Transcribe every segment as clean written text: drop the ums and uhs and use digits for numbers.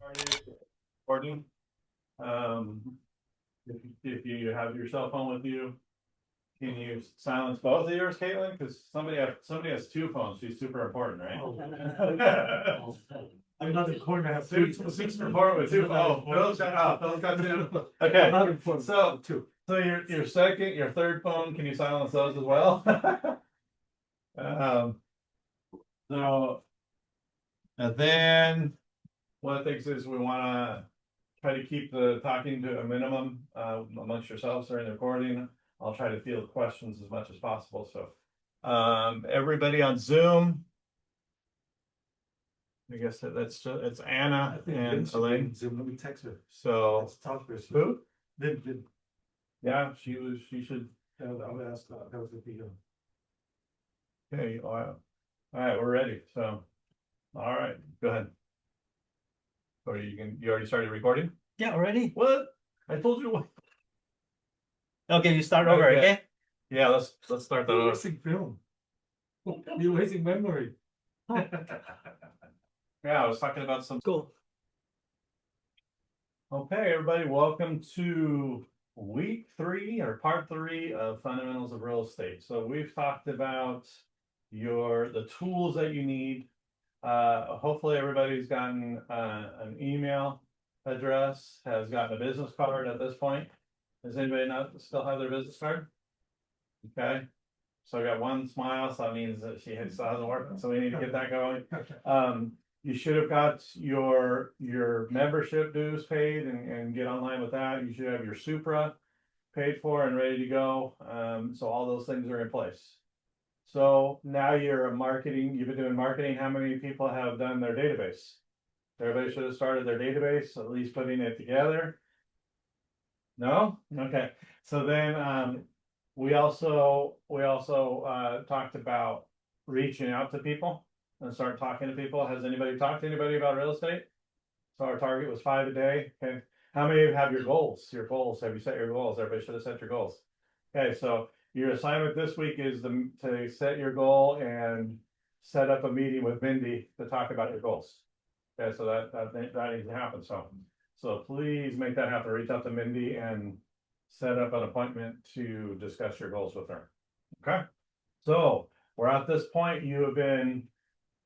Recording. If you have your cell phone with you, can you silence both of yours, Caitlin? Because somebody has two phones. She's super important, right? I'm not important. I have Two, six important with two. Oh, Phil's got two. Okay, so your third phone, can you silence those as well? So, and then one of the things is we want to try to keep the talking to a minimum amongst yourselves during the recording. I'll try to field questions as much as possible. So, everybody on Zoom. I guess it's Anna and Elaine. Zoom. Let me text her. So Let's talk to her. who? Vin. Yeah, she should. I'll ask. That was the video. Okay, all right, we're ready. So, all right, go ahead. Or you already started recording? Yeah, already? What? I told you what. Okay, you start over, Okay. okay? Yeah, let's start that You're over. wasting film. You're wasting memory. Yeah, I was talking about some. Cool. Okay, everybody, welcome to week 3 or part 3 of fundamentals of real estate. So we've talked about the tools that you need. Hopefully everybody's gotten an email address, has gotten a business card at this point. Does anybody not still have their business card? Okay, so I got one smile, so that means that she still hasn't worked, so we need to get that going. You should have got your membership dues paid and get online with that. You should have your Supra paid for and ready to go. So all those things are in place. So now you've been doing marketing. How many people have done their database? Everybody should have started their database, at least putting it together. No? Okay. So then we also talked about reaching out to people and start talking to people. Has anybody talked to anybody about real estate? So our target was 5 a day. Okay. How many have your goals? Have you set your goals? Everybody should have set your goals. Okay, so your assignment this week is to set your goal and set up a meeting with Mindy to talk about your goals. Okay, so that needs to happen. So please make that happen. Reach out to Mindy and set up an appointment to discuss your goals with her. Okay, so we're at this point. You have been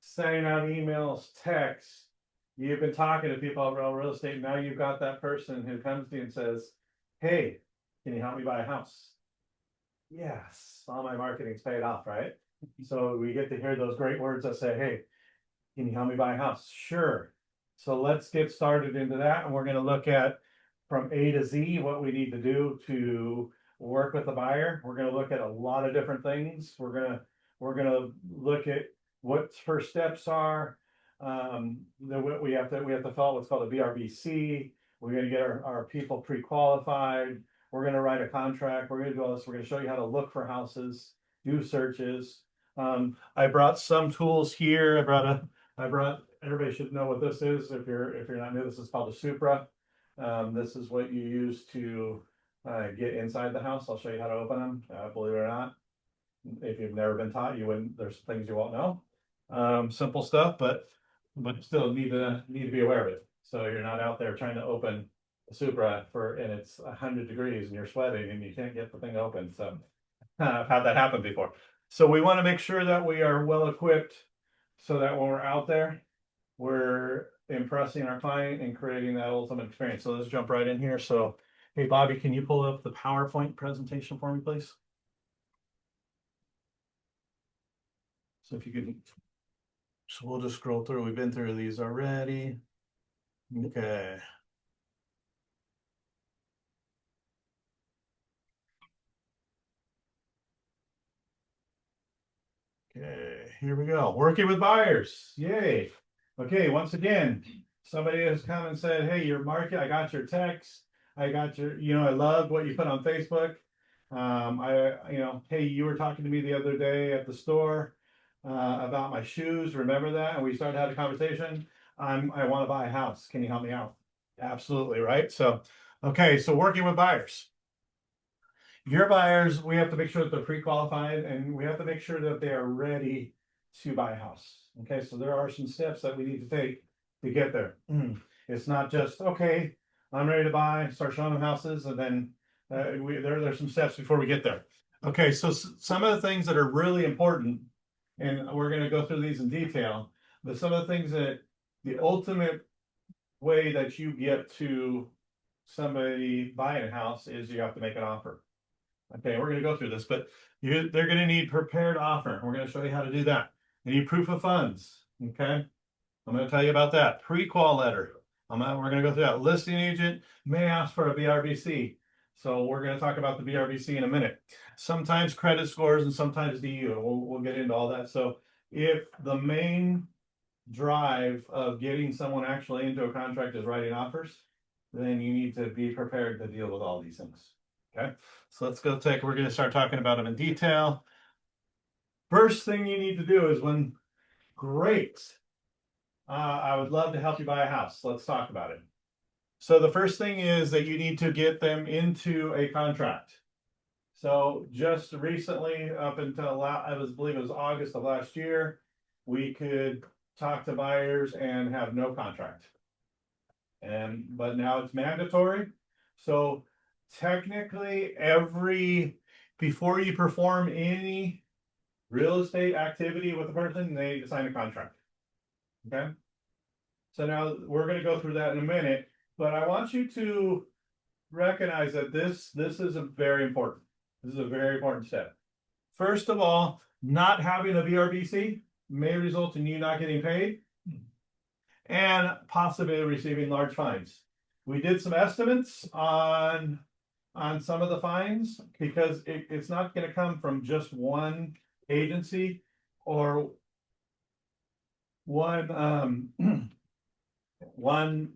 sending out emails, texts. You've been talking to people about real estate. Now you've got that person who comes to you and says, "Hey, can you help me buy a house?" Yes, all my marketing's paid off, right? So we get to hear those great words that say, "Hey, can you help me buy a house?" Sure. So let's get started into that, and we're going to look at from A to Z what we need to do to work with the buyer. We're going to look at a lot of different things. We're gonna look at what first steps are. We have to fill out what's called a BRBC. We're going to get our people pre-qualified. We're going to write a contract. We're going to do all this. We're going to show you how to look for houses, do searches. I brought some tools here. Everybody should know what this is. If you're not new, this is called a Supra. This is what you use to get inside the house. I'll show you how to open them. Believe it or not, if you've never been taught, there's things you won't know. Simple stuff, but still need to be aware of it. So you're not out there trying to open a Supra and it's 100 degrees and you're sweating and you can't get the thing open. So I've had that happen before. So we want to make sure that we are well equipped so that when we're out there, we're impressing our client and creating that ultimate experience. So let's jump right in here. So, hey, Bobby, can you pull up the PowerPoint presentation for me, please? So if you could, so we'll just scroll through. We've been through these already. Okay. Okay, here we go. Working with buyers. Yay. Okay, once again, somebody has come and said, "Hey, your market, I got your text. I got your, I loved what you put on Facebook. Hey, you were talking to me the other day at the store about my shoes. Remember that?" And we started having a conversation. I want to buy a house. Can you help me out? Absolutely, right? So, okay, so working with buyers. Your buyers, we have to make sure that they're pre-qualified and we have to make sure that they are ready to buy a house. Okay, so there are some steps that we need to take to get there. It's not just, okay, I'm ready to buy, start showing them houses, and then there's some steps before we get there. Okay, so some of the things that are really important, and we're going to go through these in detail, but some of the things that the ultimate way that you get to somebody buying a house is you have to make an offer. Okay, we're going to go through this, but they're going to need prepared offer. We're going to show you how to do that. You need proof of funds. Okay, I'm going to tell you about that. Pre-qual letter. We're going to go through that. Listing agent may ask for a BRBC. So we're going to talk about the BRBC in a minute. Sometimes credit scores and sometimes DU. We'll get into all that. So if the main drive of getting someone actually into a contract is writing offers, then you need to be prepared to deal with all these things. Okay, so let's go we're going to start talking about them in detail. First thing you need to do is great. I would love to help you buy a house. Let's talk about it. So the first thing is that you need to get them into a contract. So just recently, up until I believe it was August of last year, we could talk to buyers and have no contract. But now it's mandatory. So technically before you perform any real estate activity with a person, they need to sign a contract. Okay. So now we're going to go through that in a minute, but I want you to recognize that this is very important. This is a very important step. First of all, not having a BRBC may result in you not getting paid and possibly receiving large fines. We did some estimates on some of the fines because it's not going to come from just one agency or one one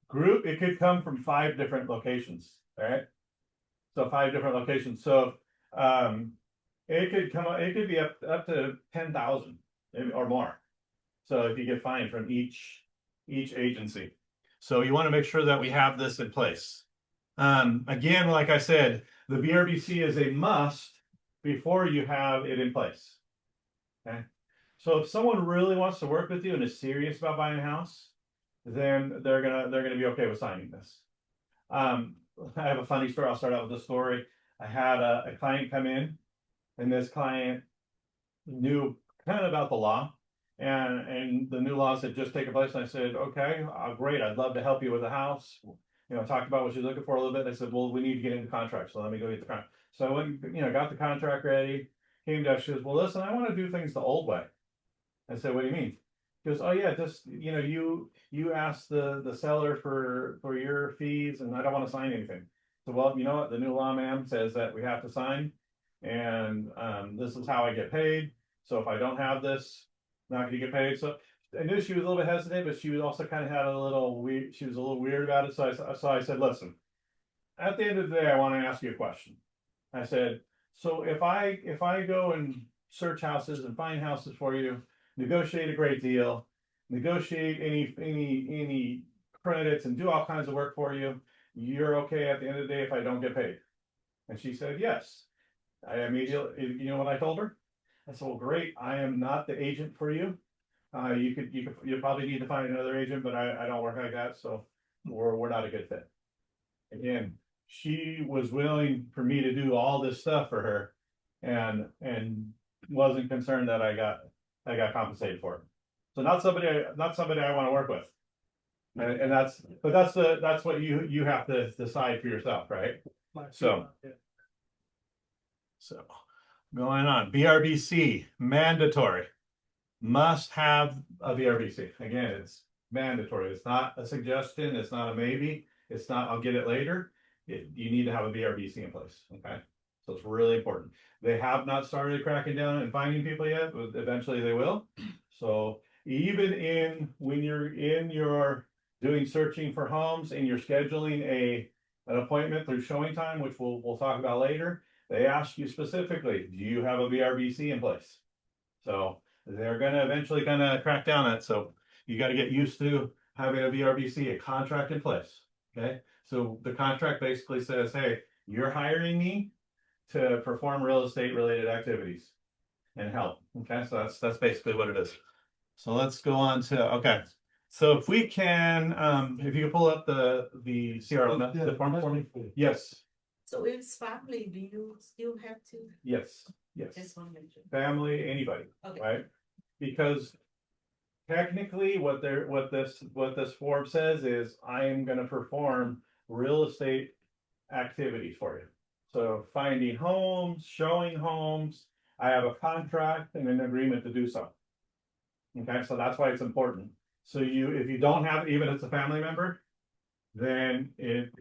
group. It could come from 5 different locations. All right, so 5 different locations. So it could be up to 10,000 or more. So if you get fined from each agency, so you want to make sure that we have this in place. Again, like I said, the BRBC is a must before you have it in place. Okay, so if someone really wants to work with you and is serious about buying a house, then they're gonna be okay with signing this. I have a funny story. I'll start out with a story. I had a client come in, and this client knew kind of about the law, and the new laws had just taken place. And I said, okay, great. I'd love to help you with the house. Talked about what you're looking for a little bit. They said, well, we need to get into contract. So let me go get the contract. So I went, got the contract ready, came down. She goes, well, listen, I want to do things the old way. I said, what do you mean? He goes, oh yeah, just, you asked the seller for your fees and I don't want to sign anything. So, well, you know what? The new law, ma'am, says that we have to sign, and this is how I get paid. So if I don't have this, I'm not going to get paid. So I knew she was a little bit hesitant, but she was also kind of had a little weird. She was a little weird about it. So I said, listen, at the end of the day, I want to ask you a question. I said, so if I go and search houses and find houses for you, negotiate a great deal, negotiate any credits and do all kinds of work for you, you're okay at the end of the day if I don't get paid? And she said, yes. I immediately, you know what I told her? I said, well, great. I am not the agent for you. You probably need to find another agent, but I don't work like that. So we're not a good fit. Again, she was willing for me to do all this stuff for her and wasn't concerned that I got compensated for it. So not somebody I want to work with. And that's what you have to decide for yourself, right? So going on, BRBC, mandatory, must have a BRBC. Again, it's mandatory. It's not a suggestion. It's not a maybe. It's not, I'll get it later. You need to have a BRBC in place. Okay. So it's really important. They have not started cracking down and finding people yet, but eventually they will. So even when you're in your doing searching for homes and you're scheduling an appointment through showing time, which we'll talk about later, they ask you specifically, do you have a BRBC in place? So they're going to eventually kind of crack down on it. So you got to get used to having a BRBC, a contract in place. Okay. So the contract basically says, hey, you're hiring me to perform real estate related activities and help. Okay. So that's basically what it is. So let's go on to, okay. So if we can, if you can pull up the CR, the form for me. Yes, So if it's family, do you still have to? yes, yes. Just want to mention. Family, anybody, Okay. right? Because technically what this form says is I am gonna perform real estate activities for you. So finding homes, showing homes, I have a contract and an agreement to do so. Okay, so that's why it's important. So if you don't have, even if it's a family member, then it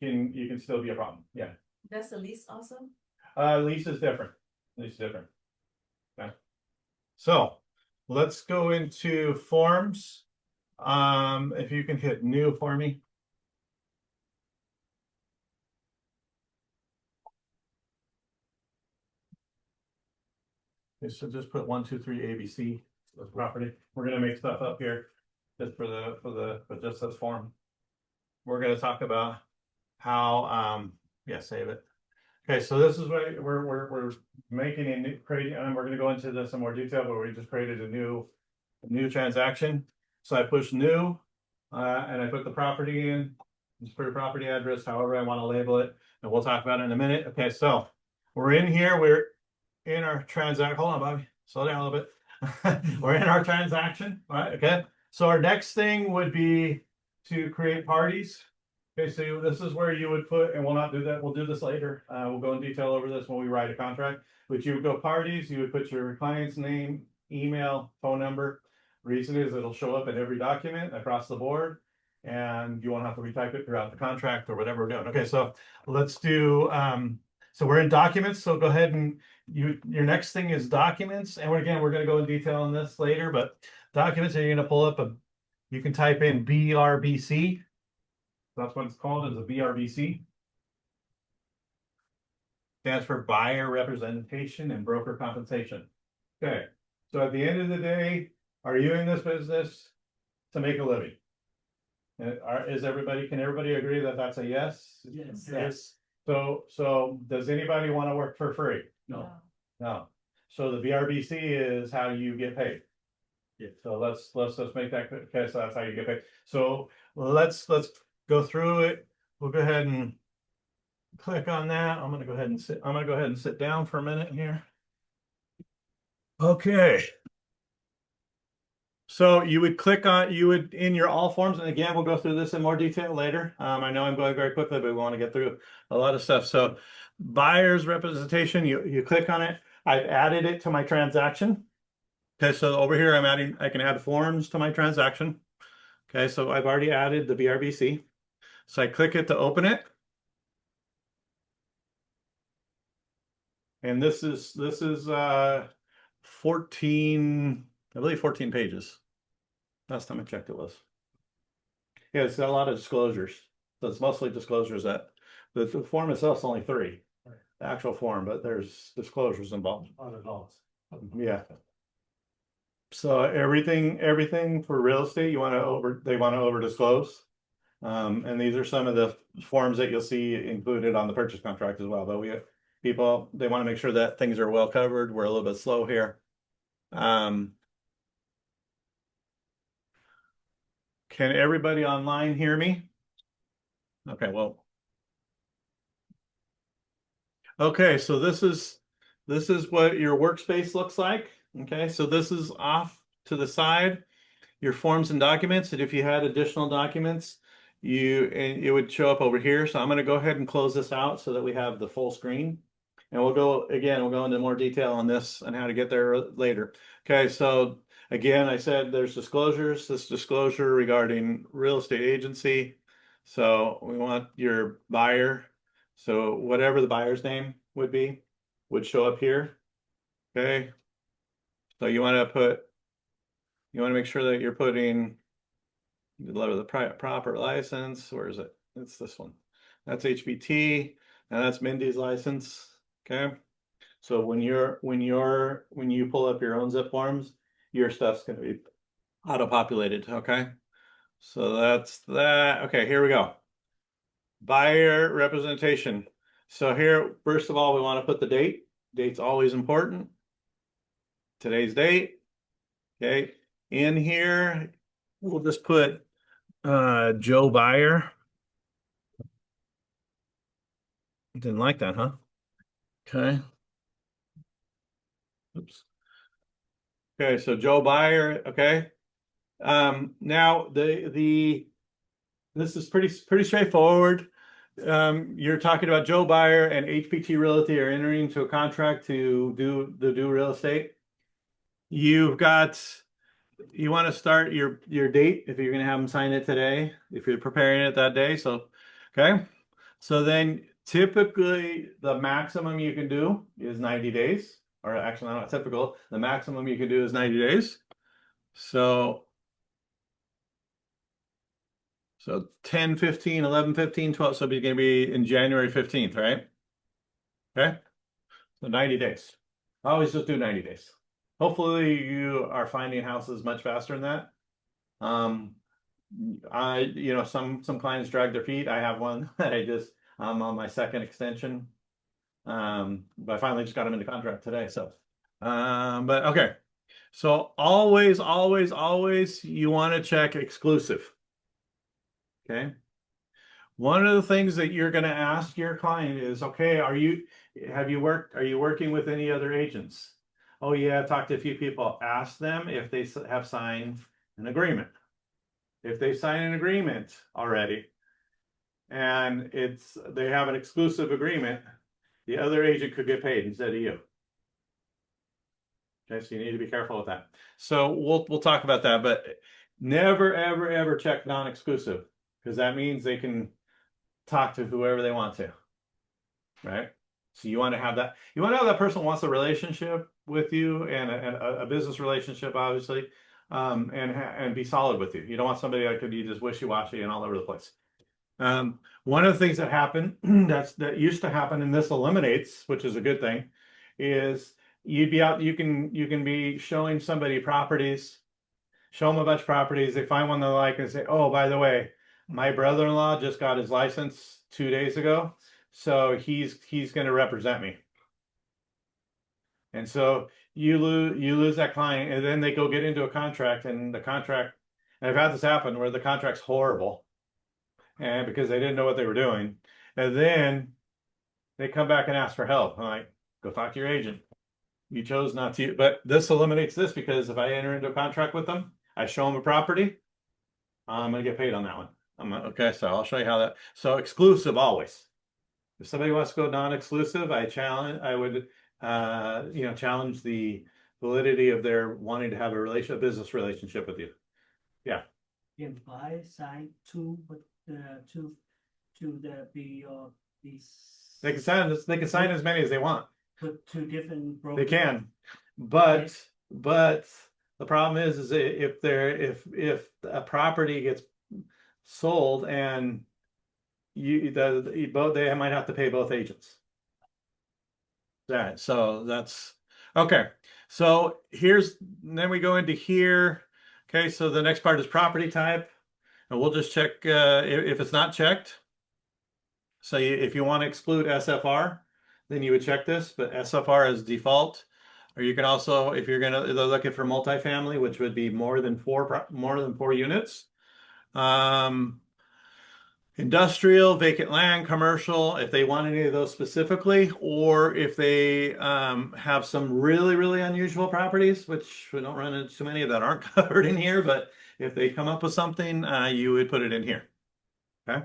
can, you can still be a problem, yeah. That's a lease also? Lease is different, lease is different. Okay. So, let's go into forms. If you can hit new for me. Okay, so just put 1, 2, 3 ABC property. We're gonna make stuff up here just for just this form. We're gonna talk about how yeah, save it. Okay, so this is what we're making a new creating, and we're gonna go into this in more detail, but we just created a new transaction. So I push new, and I put the property in, just put a property address, however I want to label it, and we'll talk about it in a minute. Okay, so we're in here, we're in our transaction. Hold on, Bobby, slow down a little bit. We're in our transaction, all right? Okay, so our next thing would be to create parties. Okay, so this is where you would put, and we'll not do that, we'll do this later. We'll go in detail over this when we write a contract. But you would go parties, you would put your client's name, email, phone number. Reason is it'll show up in every document across the board, and you won't have to retype it throughout the contract or whatever we're doing. Okay, so let's do, so we're in documents, so go ahead and your next thing is documents. And again, we're gonna go in detail on this later, but documents, and you're gonna pull up you can type in BRBC. That's what it's called, is a BRBC. Stands for buyer representation and broker compensation. Okay, so at the end of the day, are you in this business to make a living? And can everybody agree that that's a yes? Yes. Yes. So does anybody want to work for free? No. No. So the BRBC is how you get paid. Yeah. So let's make that, okay, so that's how you get paid. So let's go through it. We'll go ahead and click on that. I'm gonna go ahead and sit down for a minute here. Okay. So you would click on, in your all forms, and again, we'll go through this in more detail later. I know I'm going very quickly, but we want to get through a lot of stuff. So buyer's representation, you click on it. I've added it to my transaction. Okay, so over here, I can add forms to my transaction. Okay, so I've already added the BRBC. So I click it to open it. And this is 14, I believe 14 pages. Last time I checked it was. Yeah, it's got a lot of disclosures. So it's mostly disclosures that the form itself is only 3. Right. The actual form, but there's disclosures involved. On adults. Yeah. So everything for real estate, they want to over disclose. And these are some of the forms that you'll see included on the purchase contract as well. But we have people, they want to make sure that things are well covered. We're a little bit slow here. Can everybody online hear me? Okay, well. Okay, so this is what your workspace looks like. Okay, so this is off to the side, your forms and documents, and if you had additional documents, it would show up over here. So I'm going to go ahead and close this out so that we have the full screen. And we'll go into more detail on this and how to get there later. Okay, so again, I said there's disclosures, this disclosure regarding real estate agency. So we want your buyer. So whatever the buyer's name would be, would show up here. Okay. So you want to make sure that you're putting the proper license. Where is it? It's this one. That's HPT, and that's Mindy's license. Okay. So when you pull up your own zip forms, your stuff's going to be auto-populated. Okay. So that's that. Okay, here we go. Buyer representation. So here, first of all, we want to put the date. Date's always important. Today's date. Okay. In here, we'll just put Joe Buyer. Didn't like that, huh? Okay. Oops. Okay, so Joe Buyer, okay. Now this is pretty straightforward. You're talking about Joe Buyer and HPT Realty are entering into a contract to do real estate. You want to start your date if you're going to have them sign it today, if you're preparing it that day. So, okay. So then typically the maximum you can do is 90 days, or actually not typical. The maximum you can do is 90 days. So 10, 15, 11, 15, 12. So it's going to be in January 15th, right? Okay. So 90 days. I always just do 90 days. Hopefully you are finding houses much faster than that. Some clients drag their feet. I have one that I'm on my second extension. But I finally just got them into contract today. So, but okay. So always, always, always you want to check exclusive. Okay. One of the things that you're going to ask your client is, okay, are you working with any other agents? Oh yeah, I've talked to a few people. Ask them if they have signed an agreement. If they sign an agreement already and they have an exclusive agreement, the other agent could get paid instead of you. Okay, so you need to be careful with that. So we'll talk about that, but never, ever, ever check non-exclusive, because that means they can talk to whoever they want to, right? So you want to have that. You want to have that person who wants a relationship with you and a business relationship, obviously, and be solid with you. You don't want somebody that could be just wishy-washy and all over the place. One of the things that happen that used to happen, and this eliminates, which is a good thing, is you'd be out. You can be showing somebody properties, show them a bunch of properties. They find one they like and say, "Oh, by the way, my brother-in-law just got his license 2 days ago, so he's going to represent me." And so you lose that client, and then they go get into a contract, and the contract. And I've had this happen where the contract's horrible, and because they didn't know what they were doing, and then they come back and ask for help. I'm like, go talk to your agent. You chose not to, but this eliminates this, because if I enter into a contract with them, I show them a property, I'm gonna get paid on that one. Okay, so I'll show you how that. So exclusive always. If somebody wants to go non-exclusive, I would challenge the validity of their wanting to have a business relationship with you. Yeah. Can buy sign two, but to be these. They can sign as many as they want. Put two different. They can, but the problem is if a property gets sold and they might have to pay both agents. So that's okay. So then we go into here. Okay, so the next part is property type, and we'll just check if it's not checked. So if you want to exclude SFR, then you would check this, but SFR is default. Or you can also, if they're looking for multifamily, which would be more than four units. Industrial, vacant land, commercial, if they want any of those specifically, or if they have some really, really unusual properties, which we don't run into too many that aren't covered in here, but if they come up with something, you would put it in here. Okay.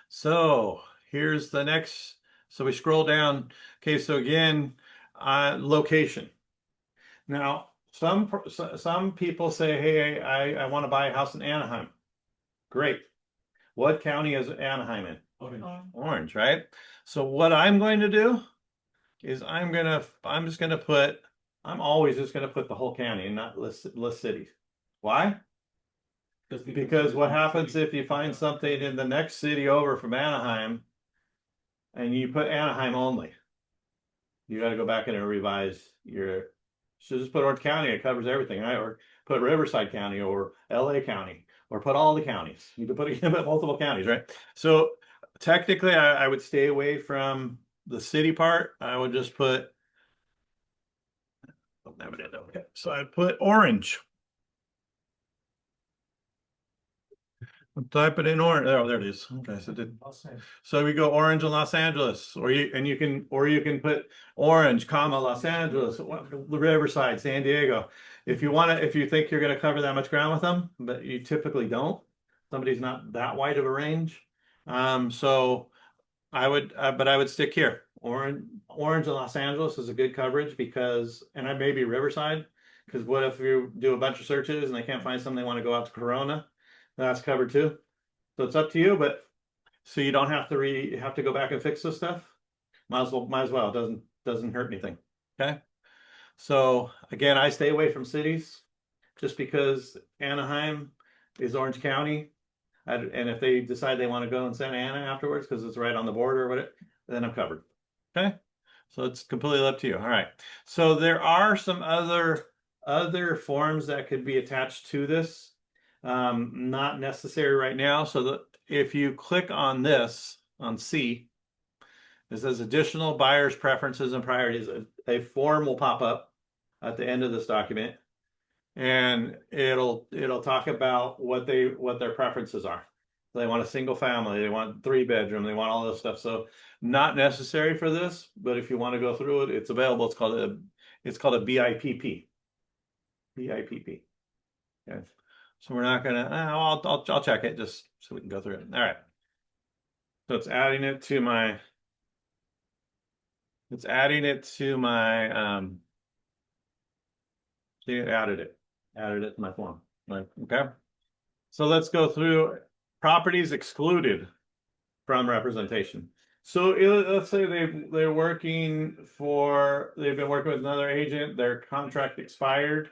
So here's the next. So we scroll down. Okay, so again, location. Now, some people say, hey, I want to buy a house in Anaheim. Great. What county is Anaheim in? Orange, right? So what I'm going to do is I'm always just going to put the whole county and not list cities. Why? Because what happens if you find something in the next city over from Anaheim and you put Anaheim only? You got to go back in and revise so just put Orange County, it covers everything, right? Or put Riverside County or LA County, or put all the counties. You can put multiple counties, right? So technically I would stay away from the city part. I would just put, okay. So I put Orange. Type it in orange. Oh, there it is. Okay, so did I'll say. so we go orange in Los Angeles, or you can put orange, comma Los Angeles, Riverside, San Diego. If you want to, if you think you're going to cover that much ground with them, but you typically don't. Somebody's not that wide of a range. So but I would stick here. Orange in Los Angeles is a good coverage because, and I maybe Riverside, because what if you do a bunch of searches and they can't find something, they want to go out to Corona? That's covered too. So it's up to you, but so you don't have to have to go back and fix this stuff. Might as well. It doesn't hurt anything. Okay. So again, I stay away from cities just because Anaheim is Orange County. And if they decide they want to go in Santa Ana afterwards because it's right on the border or whatever, then I'm covered. Okay. So it's completely up to you. All right. So there are some other forms that could be attached to this. Not necessary right now. So that if you click on this on C, it says additional buyers preferences and priorities. A form will pop up at the end of this document, and it'll talk about what their preferences are. They want a single family, they want 3-bedroom, they want all this stuff. So not necessary for this, but if you want to go through it, it's available. It's called a BIPP. BIPP. Okay. So we're not gonna. I'll check it just so we can go through it. All right. So it's adding it to my. It's adding it to my. See, it added it. Added it to my form. Right. Okay. So let's go through properties excluded from representation. So let's say they've been working with another agent. Their contract expired.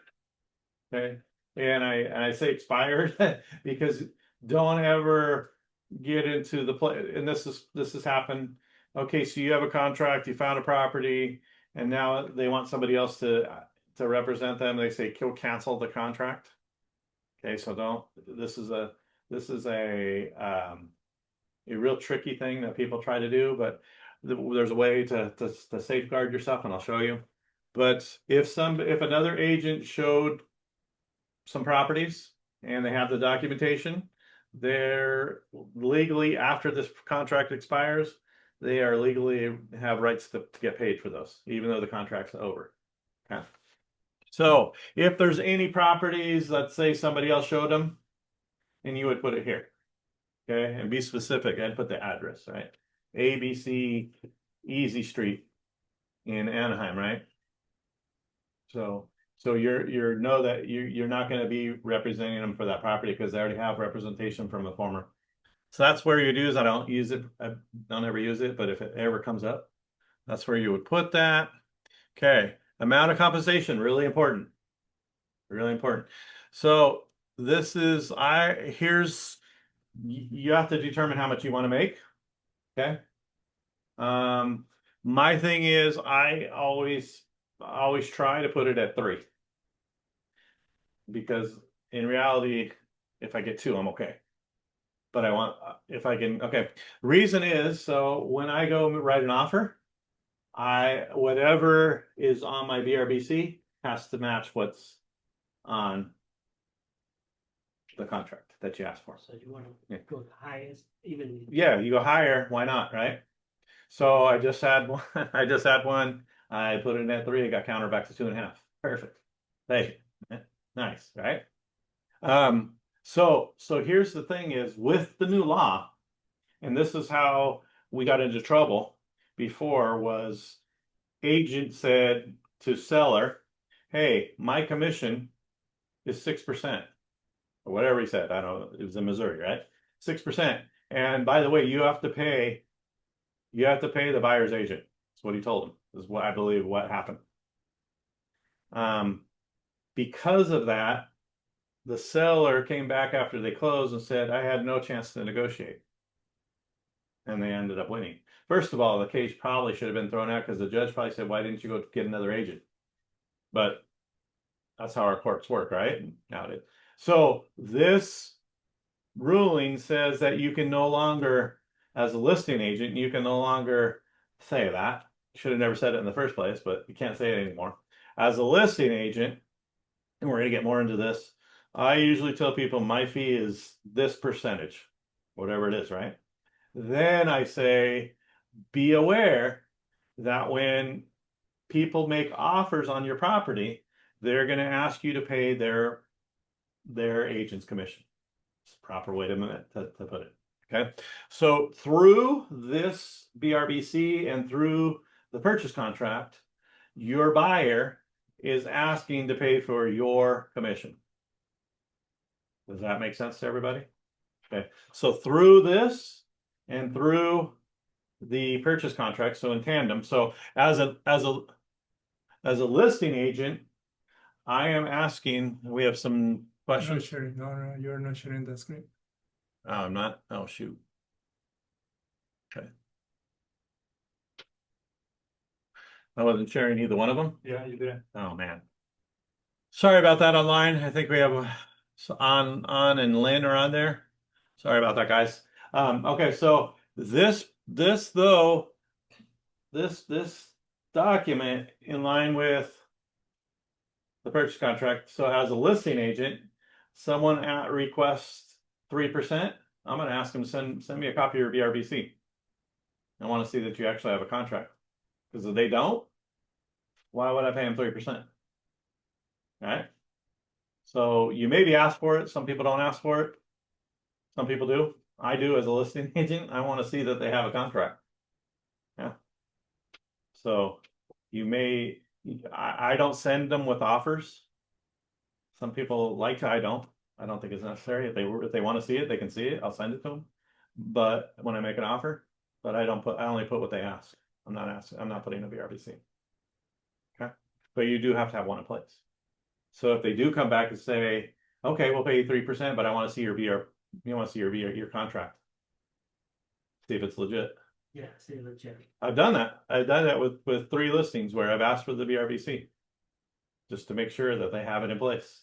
Okay. And I say expired because don't ever get into the play. And this has happened. Okay, so you have a contract, you found a property, and now they want somebody else to represent them. They say cancel the contract. Okay, so don't. This is a real tricky thing that people try to do, but there's a way to safeguard yourself, and I'll show you. But if another agent showed some properties and they have the documentation, they're legally, after this contract expires, they are legally have rights to get paid for those, even though the contract's over. Okay. So if there's any properties, let's say somebody else showed them, and you would put it here. Okay, and be specific. I'd put the address, right? ABC Easy Street in Anaheim, right? So you're know that you're not going to be representing them for that property because they already have representation from the former. So that's where you do is I don't use it. I don't ever use it, but if it ever comes up, that's where you would put that. Okay, amount of compensation, really important. Really important. So this is you have to determine how much you want to make. Okay. My thing is I always try to put it at 3. Because in reality, if I get 2, I'm okay. But I want, if I can, okay. Reason is, so when I go write an offer, whatever is on my BRBC has to match what's on the contract that you asked for. So you want to Yeah. go the highest, even. Yeah, you go higher, why not, right? So I just had one, I put it in at 3, it got countered back to 2.5. Perfect. Hey, nice, right? So here's the thing is with the new law, and this is how we got into trouble before, was agent said to seller, hey, my commission is 6%, or whatever he said. I don't know, it was in Missouri, right? 6%. And by the way, you have to pay the buyer's agent. That's what he told him. This is what I believe what happened. Because of that, the seller came back after they closed and said, I had no chance to negotiate. And they ended up winning. First of all, the case probably should have been thrown out because the judge probably said, why didn't you go get another agent? But that's how our courts work, right? Nowadays. So this ruling says that you can no longer, as a listing agent, you can no longer say that. Should have never said it in the first place, but you can't say it anymore. As a listing agent, and we're going to get more into this, I usually tell people my fee is this percentage, whatever it is, right? Then I say, be aware that when people make offers on your property, they're going to ask you to pay their agent's commission. It's the proper way to put it. Okay. So through this BRBC and through the purchase contract, your buyer is asking to pay for your commission. Does that make sense to everybody? Okay. So through this and through the purchase contract, so in tandem. So as a listing agent, I am asking, we have some I'm not questions. sharing. No, you're not sharing the screen. Oh, I'm not. Oh, shoot. Okay. I wasn't sharing either one of them. Yeah, you did. Oh, man. Sorry about that online. I think we have on and Lynn are on there. Sorry about that, guys. Okay, so this document in line with the purchase contract. So as a listing agent, someone requests 3%. I'm going to ask them to send me a copy of your BRBC. I want to see that you actually have a contract. Because if they don't, why would I pay them 3%? All right. So you maybe ask for it. Some people don't ask for it. Some people do. I do as a listing agent. I want to see that they have a contract. Yeah. So you may, I don't send them with offers. Some people like to, I don't think it's necessary. If they want to see it, they can see it. I'll send it to them. But when I make an offer, but I only put what they ask. I'm not putting a BRBC. Okay. But you do have to have one in place. So if they do come back and say, okay, we'll pay you 3%, but I want to see your contract. See if it's legit. Yeah, say legit. I've done that. I've done that with 3 listings where I've asked for the BRBC just to make sure that they have it in place.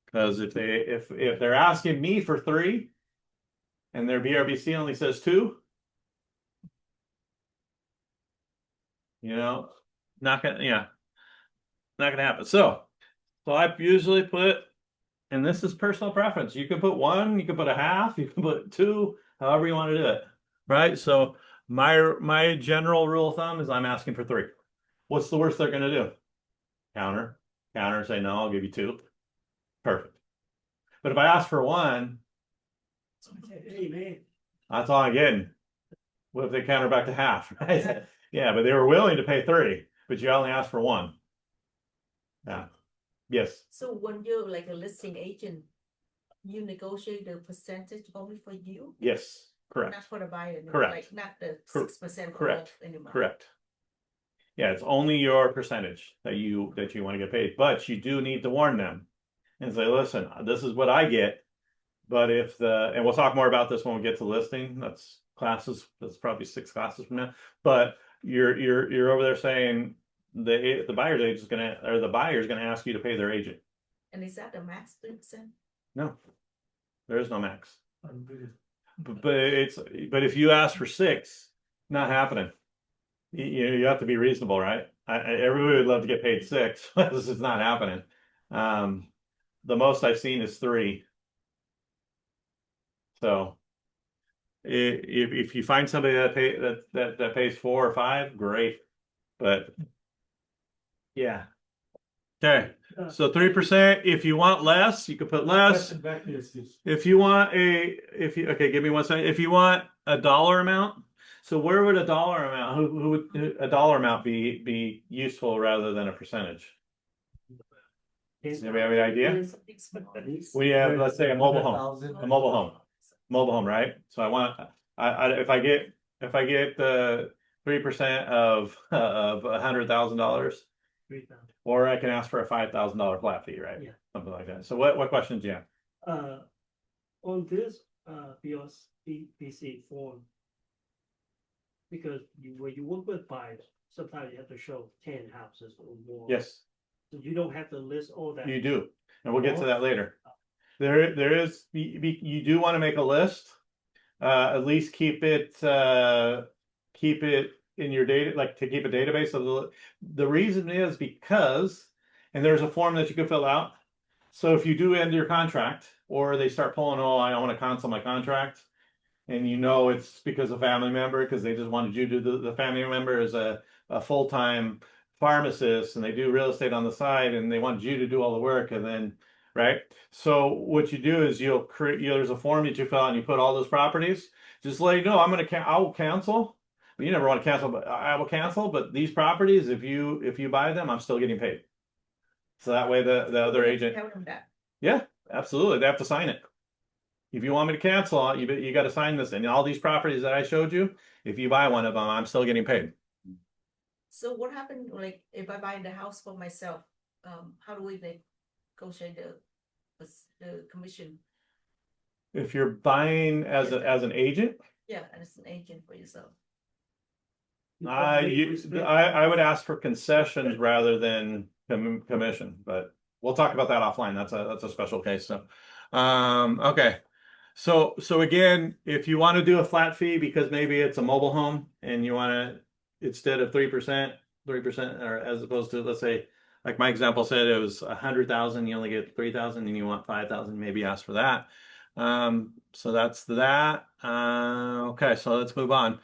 Because if they're asking me for 3 and their BRBC only says 2, not gonna happen. So I usually put, and this is personal preference. You can put 1, you can put a half, you can put 2, however you want to do it. Right? So my general rule of thumb is I'm asking for 3. What's the worst they're gonna do? Counter, say no, I'll give you 2. Perfect. But if I ask for 1, Hey, man. that's all I'm getting. What if they counter back to half? Right? Yeah, but they were willing to pay 3, but you only asked for 1. Yeah. Yes. So when you're like a listing agent, you negotiate the percentage only for you, Yes. Correct. not for the buyer, no? Correct. Like not the Cor- 6% correct. off anymore. Correct. Yeah, it's only your percentage that you want to get paid, but you do need to warn them and say, listen, this is what I get. But and we'll talk more about this when we get to listing. That's probably 6 classes from now. But you're over there saying the buyer's agent the buyer's gonna ask you to pay their agent. And is that the max 3%? No, there is no max. But if you ask for 6, not happening. You have to be reasonable, right? Everybody would love to get paid 6. This is not happening. The most I've seen is 3. So if you find somebody that pays 4 or 5, great. But yeah. Okay. So 3%. If you want less, you can put less. Back to this. If you want okay, give me 1 second. If you want a dollar amount, so where would a dollar amount? Who would a dollar amount be useful rather than a percentage? Anybody have any idea? We have, let's say, a mobile home, right? So I want, if I get the 3% of $100,000, 3,000. or I can ask for a $5,000 flat fee, right? Yeah. Something like that. So what questions do you have? On this, BC form, because when you work with buyers, sometimes you have to show 10 houses or more. Yes, So you don't have to list all that. you do, and we'll get to that later. There is, you do want to make a list. At least keep it in your data, like to keep a database of the reason is because, and there's a form that you can fill out. So if you do end your contract, or they start pulling, oh, I want to cancel my contract, and you know it's because of family member, because they just wanted you to do the family member is a full-time pharmacist and they do real estate on the side and they want you to do all the work, and then right. So what you do is you'll create, there's a form that you fill out and you put all those properties. Just let you know, I will cancel. You never want to cancel, but I will cancel. But these properties, if you buy them, I'm still getting paid. So that way the other agent, Tell them that. yeah, absolutely, they have to sign it. If you want me to cancel, you got to sign this. And all these properties that I showed you, if you buy one of them, I'm still getting paid. So what happened, like, if I buy the house for myself, how do we negotiate the commission? If you're buying as as an agent, Yeah, as an agent for yourself. I would ask for concessions rather than commission, but we'll talk about that offline. That's a special case. So, okay. So again, if you want to do a flat fee because maybe it's a mobile home and you want to, instead of 3%, or as opposed to, let's say, like my example said, it was 100,000, you only get 3,000, and you want 5,000, maybe ask for that. So that's that. Okay, so let's move on.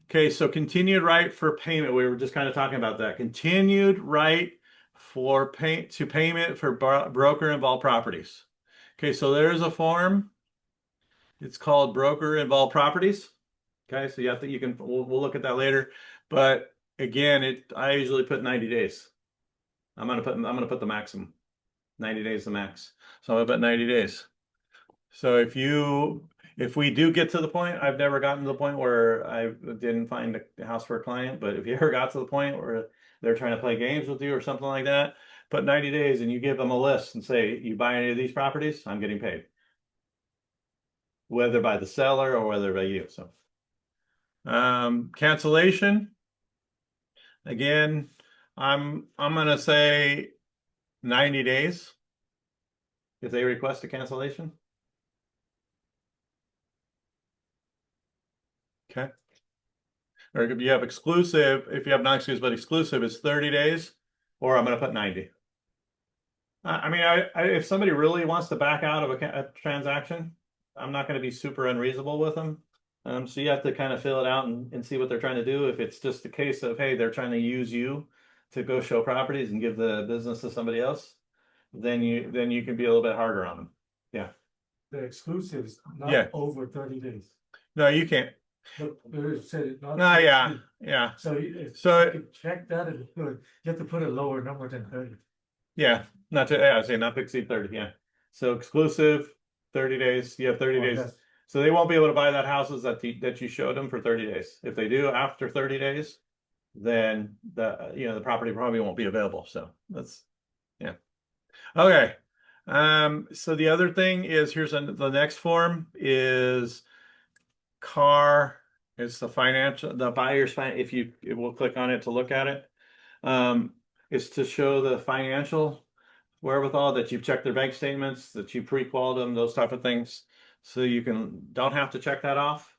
Okay, so continued right for payment. We were just kind of talking about that. Continued right for payment for broker involved properties. Okay, so there's a form. It's called broker involved properties. Okay, so we'll look at that later. But again, I usually put 90 days. I'm gonna put the maximum. 90 days the max. So I'm gonna put 90 days. So if we do get to the point, I've never gotten to the point where I didn't find a house for a client, but if you ever got to the point where they're trying to play games with you or something like that, put 90 days and you give them a list and say, you buy any of these properties, I'm getting paid. Whether by the seller or whether by you. So cancellation. Again, I'm gonna say 90 days if they request a cancellation. Okay. Or if you have exclusive, if you have non-exclusive but exclusive, it's 30 days, or I'm going to put 90. I mean, if somebody really wants to back out of a transaction, I'm not going to be super unreasonable with them. So you have to kind of fill it out and see what they're trying to do. If it's just a case of, hey, they're trying to use you to go show properties and give the business to somebody else, then you can be a little bit harder on them. Yeah. The exclusives, Yeah. not over 30 days. No, you can't. But it said not. No, to yeah, exceed. yeah. So you can check that and you have to put a lower number than 30. Yeah, I say not to exceed 30, yeah. So exclusive, 30 days, you have 30 Oh, days. that's- So they won't be able to buy that houses that you showed them for 30 days. If they do after 30 days, then the property probably won't be available. So that's, yeah. Okay. So the other thing is, the next form is it's the buyer's we'll click on it to look at it. Is to show the financial wherewithal, that you've checked their bank statements, that you pre-qualified them, those type of things. So don't have to check that off,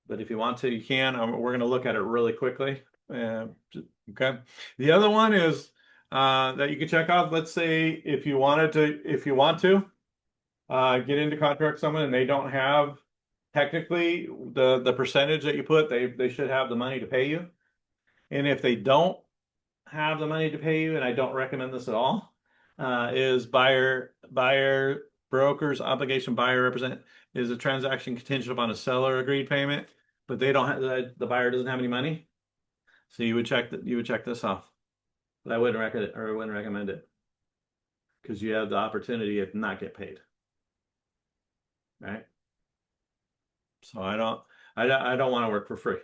but if you want to, you can. We're going to look at it really quickly. Okay. The other one is that you can check off. Let's say if you want to get into contract with someone and they don't have technically the percentage that you put, they should have the money to pay you. And if they don't have the money to pay you, and I don't recommend this at all, is buyer broker's obligation. Buyer represent is a transaction contingent upon a seller agreed payment, but they don't have the buyer doesn't have any money. So you would check this off. But I wouldn't recommend it because you have the opportunity to not get paid. Right? So I don't want to work for free.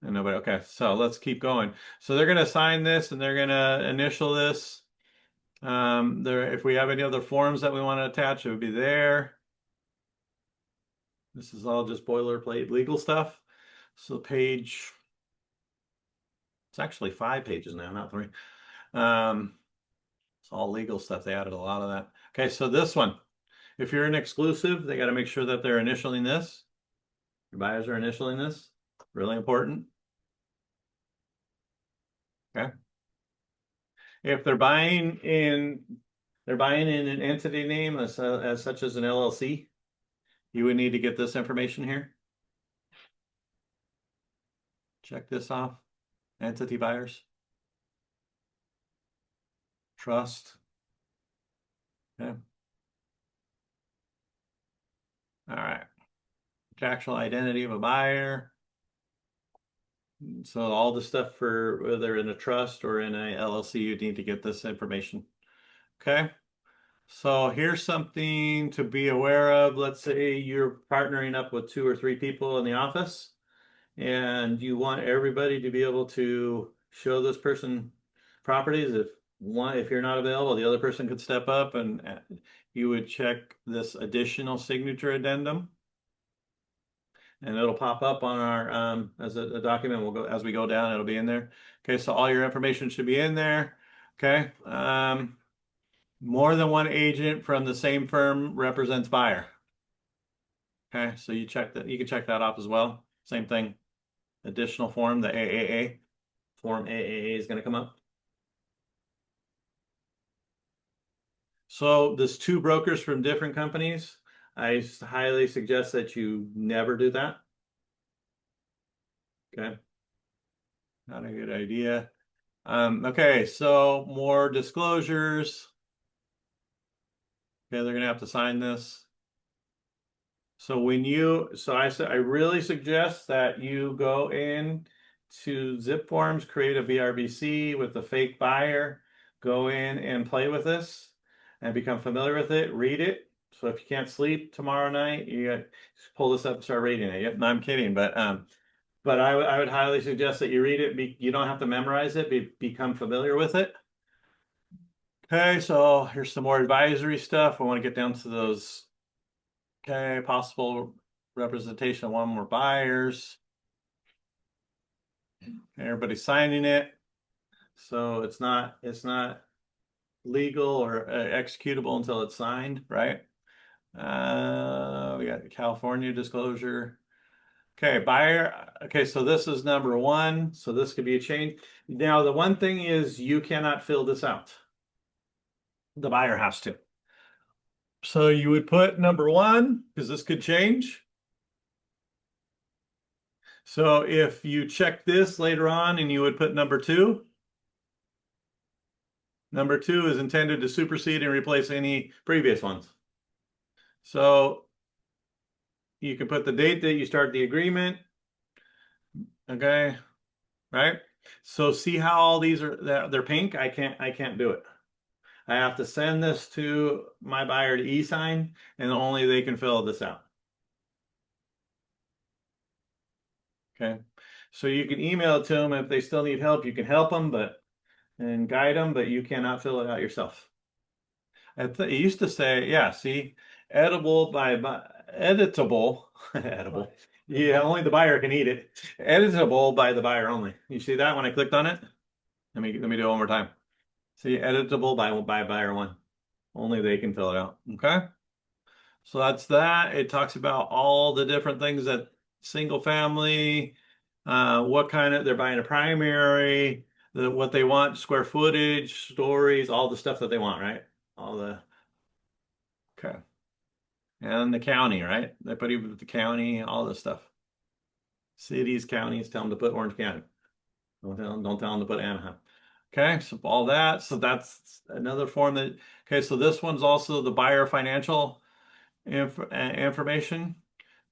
And nobody, okay, so let's keep going. So they're gonna sign this and they're gonna initial this. If we have any other forms that we want to attach, it would be there. This is all just boilerplate legal stuff. So it's actually 5 pages now, not 3. It's all legal stuff. They added a lot of that. Okay, so this one, if you're an exclusive, they got to make sure that they're initialing this. Your buyers are initialing this. Really important. Okay. If they're buying in they're buying in an entity name as such as an LLC. You would need to get this information here. Check this off. Entity buyers. Trust. Okay. All right. Actual identity of a buyer. So all the stuff for whether in a trust or in a LLC, you need to get this information. Okay. So here's something to be aware of. Let's say you're partnering up with 2 or 3 people in the office and you want everybody to be able to show this person properties. If you're not available, the other person could step up and you would check this additional signature addendum. And it'll pop up on our as a document. We'll go as we go down, it'll be in there. Okay, so all your information should be in there. Okay. More than one agent from the same firm represents buyer. Okay, so you check that, you can check that off as well. Same thing. Additional form, the AAA. Form AAA is going to come up. So there's 2 brokers from different companies. I highly suggest that you never do that. Okay. Not a good idea. Okay, so more disclosures. Okay, they're gonna have to sign this. So I really suggest that you go in to Zip Forms, create a BRBC with the fake buyer, go in and play with this and become familiar with it, read it. So if you can't sleep tomorrow night, you got pull this up and start reading it. Yep, no, I'm kidding, but I would highly suggest that you read it. You don't have to memorize it. Become familiar with it. Okay, so here's some more advisory stuff. I want to get down to those. Okay, possible representation of 1 or more buyers. Everybody's signing it, so it's not legal or executable until it's signed, right? We got California disclosure. Okay, buyer. Okay, so this is number 1. So this could be a change. Now, the one thing is you cannot fill this out. The buyer has to. So you would put number 1 because this could change. So if you check this later on and you would put number 2. Number 2 is intended to supersede and replace any previous ones. So you can put the date that you start the agreement. Okay, right? So see how all these they're pink? I can't do it. I have to send this to my buyer to e-sign and only they can fill this out. Okay. So you can email it to them if they still need help, you can help them and guide them, but you cannot fill it out yourself. It used to say, yeah, see, editable editable, edible. Yeah, only the buyer can eat it. Editable by the buyer only. You see that when I clicked on it? Let me do it one more time. See, editable by buyer 1. Only they can fill it out. Okay. So that's that. It talks about all the different things that single family, what kind of they're buying a primary, what they want, square footage, stories, all the stuff that they want, right? All the okay. And the county, right? They put even the county, all this stuff. Cities, counties, tell them to put Orange County. Don't tell them to put Anaheim. Okay, so all that. So that's another form that. Okay, so this one's also the buyer financial information.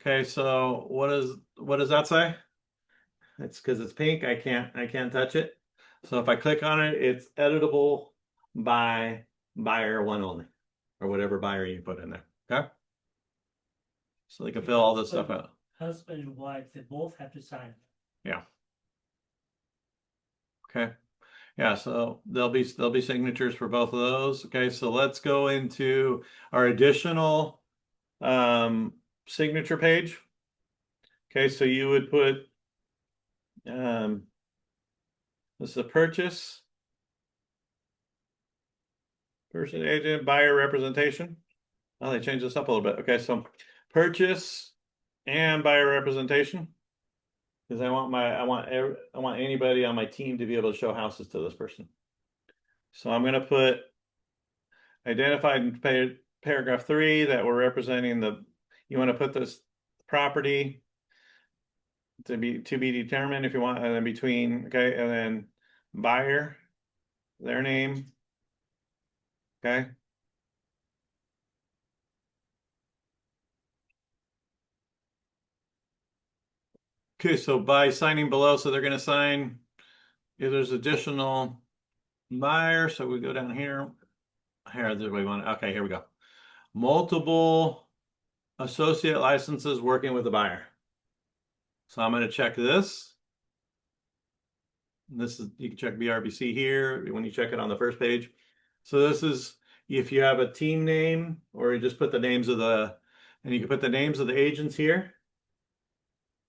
Okay, so what does that say? It's because it's pink. I can't touch it. So if I click on it, it's editable by buyer 1 only, or whatever buyer you put in there. Okay. So they can fill all this stuff out. Husband and wife, they both have to sign. Yeah. Okay. Yeah, so there'll be signatures for both of those. Okay, so let's go into our additional signature page. Okay, so you would put this is a purchase, person, agent, buyer representation. Oh, they changed this up a little bit. Okay, so purchase and buyer representation. Because I want anybody on my team to be able to show houses to this person. So I'm going to put identified in paragraph 3 that we're representing you want to put this property to be determined if you want, and then between, okay, and then buyer, their name. Okay. Okay, so by signing below, so they're gonna sign if there's additional buyer, so we go down here. Here, this we want, okay, here we go. Multiple associate licenses working with the buyer. So I'm gonna check this. This is, you can check BRBC here when you check it on the first page. So this is if you have a team name, or you just put the names of and you can put the names of the agents here.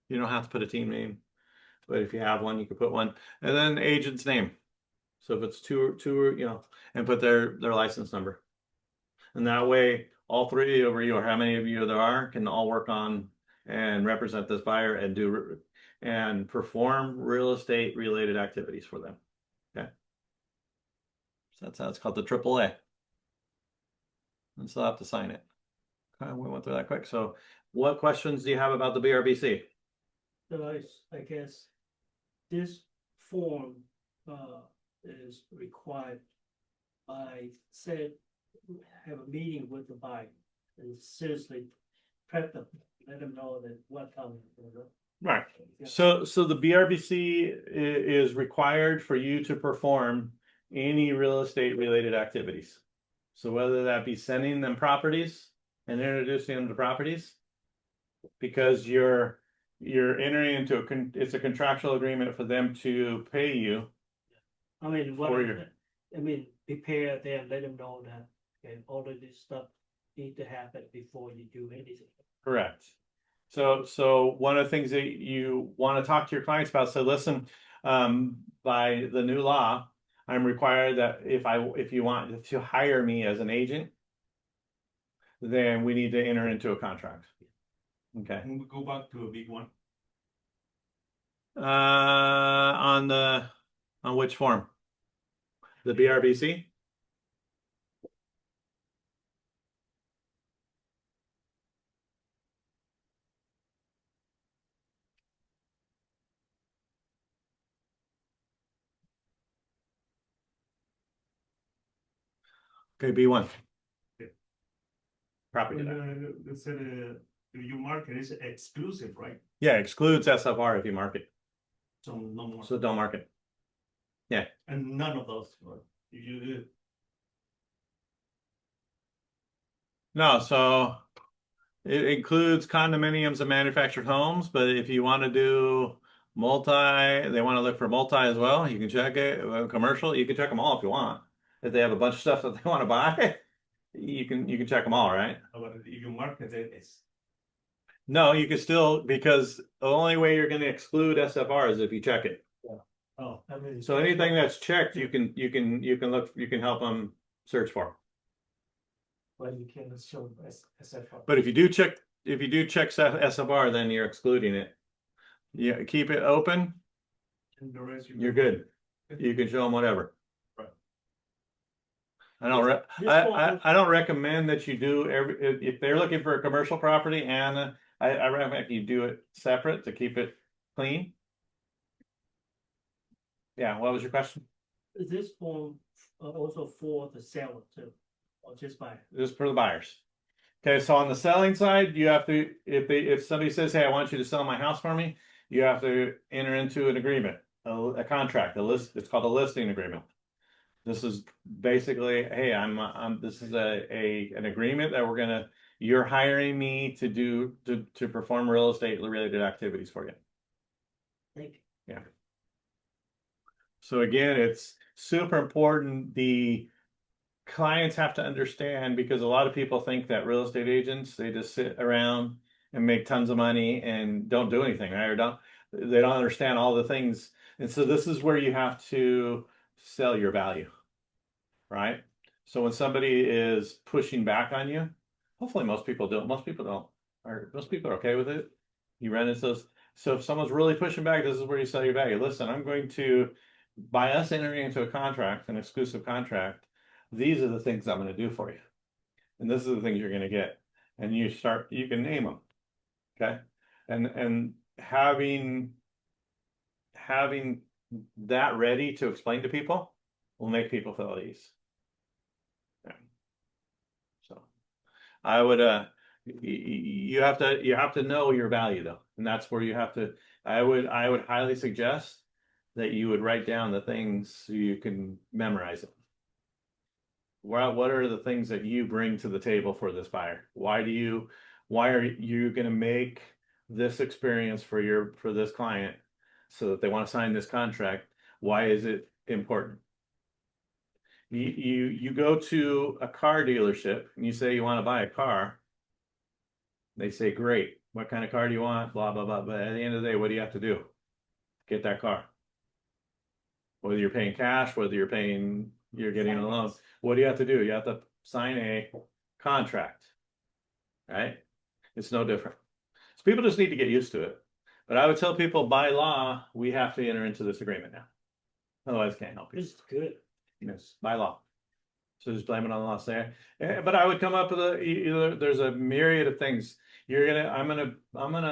You don't have to put a team name, but if you have one, you can put one, and then the agent's name. So if it's two, you know, and put their license number, and that way all 3 of you, or how many of you there are, can all work on and represent this buyer and do and perform real estate related activities for them. Okay, so that's how it's called, the AAA. And so I have to sign it. Okay, we went through that quick. So what questions do you have about the BRBC? So I guess this form is required by, said, have a meeting with the buyer and seriously prep them, let them know that what coming. Right. Yeah. So the BRBC is required for you to perform any real estate related activities. So whether that be sending them properties and introducing them to properties, because you're entering into it's a contractual agreement for them to pay you. I mean, what, For your- I mean, prepare them, let them know that, okay, all of this stuff need to happen before you do anything. Correct. So one of the things that you want to talk to your clients about, so listen, by the new law, I'm required that if you want to hire me as an agent, then we need to enter into a contract. Okay. Can we go back to a big one? On which form? The BRBC? Okay, B1. Property tax. Your market is exclusive, right? Yeah, excludes SFR if you mark it. So no more. So don't mark it. And none of those, you No, so it includes condominiums and manufactured homes, but if you want to do they want to look for multi as well, you can check it. Commercial, you can check them all if you want. If they have a bunch of stuff that they want to buy, you can check them all, right? if you market it, it's No, you can still, because the only way you're going to exclude SFR is if you check it. oh, I mean. So anything that's checked, you can help them search for. Well, you can show SFR. But if you do check SFR, then you're excluding it. Yeah, keep it open. and the rest You're good. You can show them whatever. Right. I don't This I don't recommend that you do if they're looking for a commercial property, and I recommend you do it separate to keep it clean. Yeah, what was your question? Is this form also for the seller too, or just buyer? Just for the buyers. Okay, so on the selling side, you have to, if somebody says, hey, I want you to sell my house for me, you have to enter into an agreement, a contract, it's called a listing agreement. This is basically, hey, this is an agreement that you're hiring me to perform real estate related activities for you. Thank you. Yeah. So again, it's super important. The clients have to understand, because a lot of people think that real estate agents, they just sit around and make tons of money and don't do anything, right? They don't understand all the things. And so this is where you have to sell your value, right? So when somebody is pushing back on you, hopefully most people don't, most people are okay with it. You run into those. So if someone's really pushing back, this is where you sell your value. Listen, by us entering into a contract, an exclusive contract, these are the things I'm gonna do for you. And this is the things you're gonna get. And you can name them. Okay? And having that ready to explain to people will make people feel at ease. Yeah. So I would you have to know your value though, and that's where you have to. I would highly suggest that you would write down the things so you can memorize it. What are the things that you bring to the table for this buyer? Why are you going to make this experience for this client so that they want to sign this contract? Why is it important? You go to a car dealership and you say you want to buy a car. They say, great. What kind of car do you want? Blah, blah, blah. But at the end of the day, what do you have to do? Get that car. Whether you're paying cash, whether you're getting a loan, what do you have to do? You have to sign a contract, right? It's no different. So people just need to get used to it. But I would tell people by law, we have to enter into this agreement now. Otherwise, can't help you. This is good. Yes, by law. So just blame it on the law there. But I would come up with there's a myriad of things. I'm gonna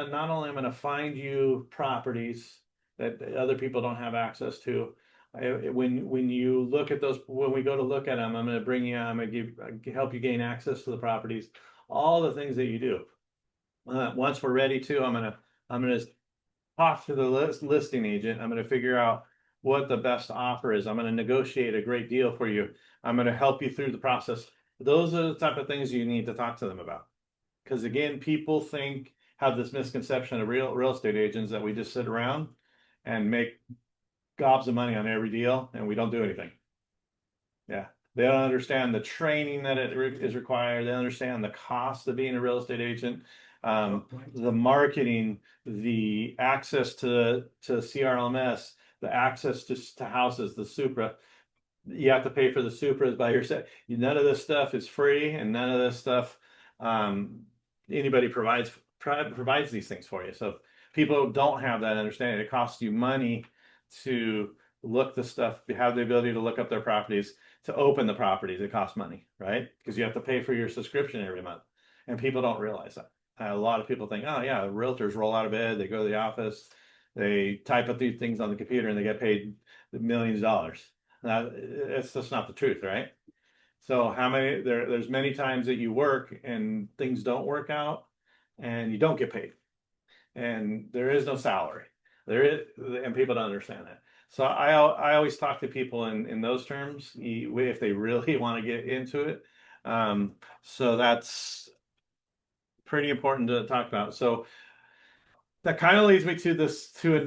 not only I'm gonna find you properties that other people don't have access to. When you look at those, when we go to look at them, I'm gonna help you gain access to the properties. All the things that you do. Once we're ready to, I'm gonna talk to the listing agent. I'm gonna figure out what the best offer is. I'm gonna negotiate a great deal for you. I'm gonna help you through the process. Those are the type of things you need to talk to them about. Because again, people have this misconception of real estate agents that we just sit around and make gobs of money on every deal and we don't do anything. Yeah. They don't understand the training that is required. They understand the cost of being a real estate agent, the marketing, the access to CRLMS, the access to houses, the Supra. You have to pay for the Supras by yourself. None of this stuff is free, and none of this stuff anybody provides these things for you. So people don't have that understanding. It costs you money to look the stuff, have the ability to look up their properties, to open the properties. It costs money, right? Because you have to pay for your subscription every month, and people don't realize that. A lot of people think, oh yeah, realtors roll out of bed, they go to the office, they type up these things on the computer, and they get paid millions of dollars. Now, it's just not the truth, right? So there's many times that you work and things don't work out and you don't get paid. And there is no salary. And people don't understand that. So I always talk to people in those terms if they really want to get into it. So that's pretty important to talk about. So that kind of leads me to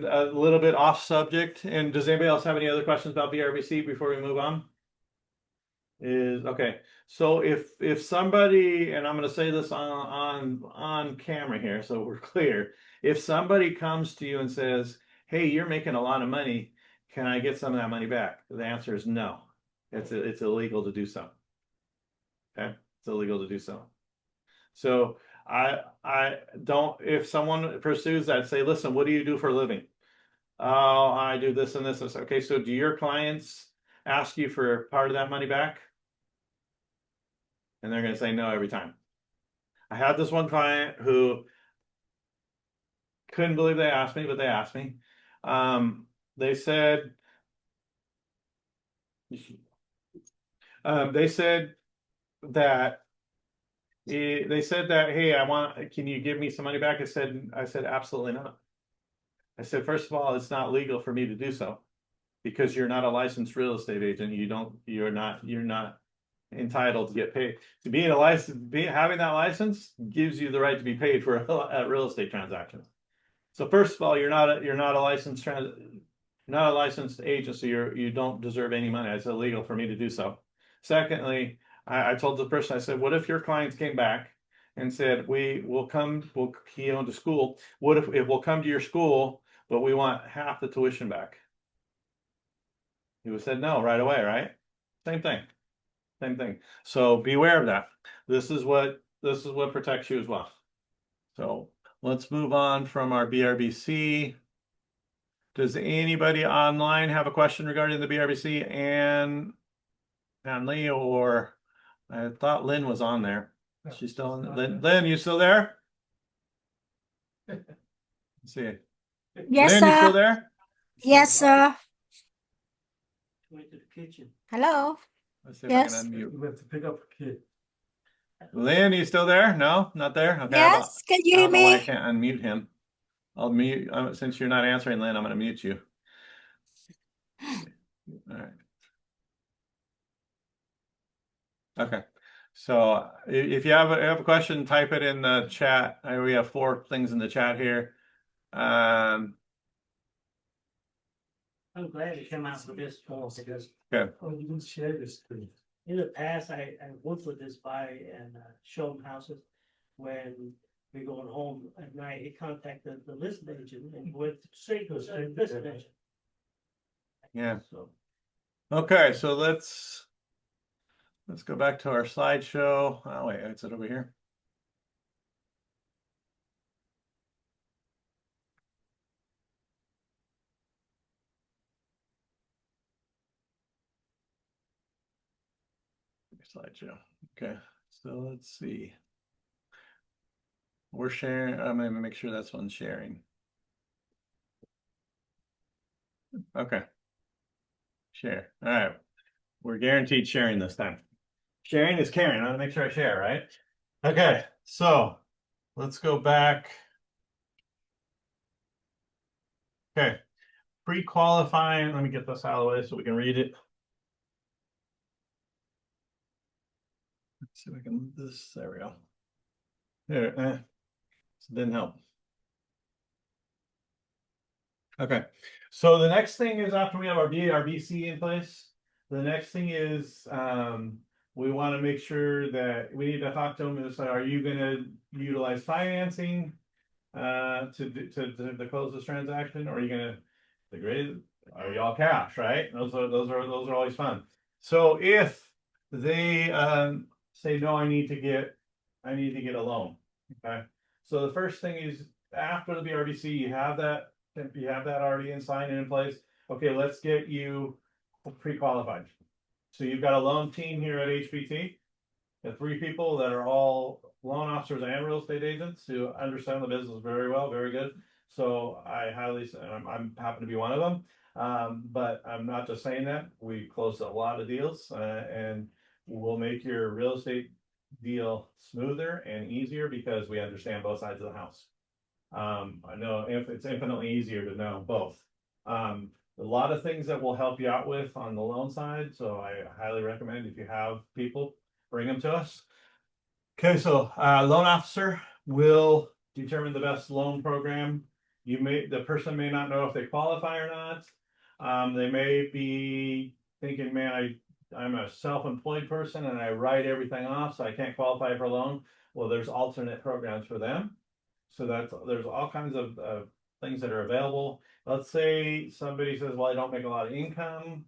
a little bit off subject. And does anybody else have any other questions about BRBC before we move on? Okay. So if somebody, and I'm going to say this on camera here, so we're clear. If somebody comes to you and says, "Hey, you're making a lot of money. Can I get some of that money back?" The answer is no. It's illegal to do so. Okay, it's illegal to do so. So I don't. If someone pursues that, say, "Listen, what do you do for a living?" "Oh, I do this and this." Okay, so do your clients ask you for part of that money back? And they're going to say no every time. I had this one client who couldn't believe they asked me, but they asked me. They said that hey, can you give me some money back? I said absolutely not. I said, first of all, it's not legal for me to do so because you're not a licensed real estate agent. You're not entitled to get paid. To be having that license gives you the right to be paid for a real estate transaction. So first of all, you're not a licensed agent, so you don't deserve any money. It's illegal for me to do so. Secondly, I told the person, I said, what if your clients came back and said, he owned a school. What if we'll come to your school, but we want half the tuition back? He would have said no right away, right? Same thing. So beware of that. This is what protects you as well. So let's move on from our BRBC. Does anybody online have a question regarding the BRBC and Conley, or I thought Lynn was on there. No, She's still she's on. not Lynn, there. Lynn, you still there? Let's see. Yes, Lynn, you still sir. there? Yes, sir. Went to the kitchen. Hello. Let's see if I Yes. can unmute. We have to pick up a kid. Lynn, you still there? No, not there. Okay. Yes. Can you I hear don't know why I me? can't unmute him. I'll mute since you're not answering, Lynn. I'm going to mute you. All right. Okay. So if you have a question, type it in the chat. We have 4 things in the chat here. I'm glad it came out with this form because Oh, you didn't share this screen. in the past, I worked with this buy and show them houses. When we going home at night, he contacted the listing agent and went straight to the listing agent. Yeah. So, Okay, so let's go back to our slideshow. Oh wait, is it over here? Slideshow. Okay, so let's see. We're sharing. I'm gonna make sure that's one sharing. Okay. Share. All right. We're guaranteed sharing this time. Sharing is caring. I want to make sure I share, right? Okay, so let's go back. Okay. Pre-qualifying. Let me get this out of the way so we can read it. Let's see if we can move this. There we go. There, so didn't help. Okay, so the next thing is after we have our BC in place, the next thing is we want to make sure that we need to talk to them and say, are you going to utilize financing to close this transaction, or are you going to the grade? Are you all cash? Right? Those are always fun. So if they say no, I need to get a loan. Okay, so the first thing is after the BRDC, you have that. If you have that already signed and in place, okay, let's get you pre-qualified. So you've got a loan team here at HPT. The 3 people that are all loan officers and real estate agents who understand the business very well, very good. So I highly, I'm happen to be one of them. But I'm not just saying that. We closed a lot of deals, and we'll make your real estate deal smoother and easier because we understand both sides of the house. I know if it's infinitely easier to know both. A lot of things that will help you out with on the loan side. So I highly recommend if you have people, bring them to us. Okay, so loan officer will determine the best loan program. The person may not know if they qualify or not. They may be thinking, man, I'm a self-employed person and I write everything off, so I can't qualify for a loan. Well, there's alternate programs for them. So there's all kinds of things that are available. Let's say somebody says, well, I don't make a lot of income.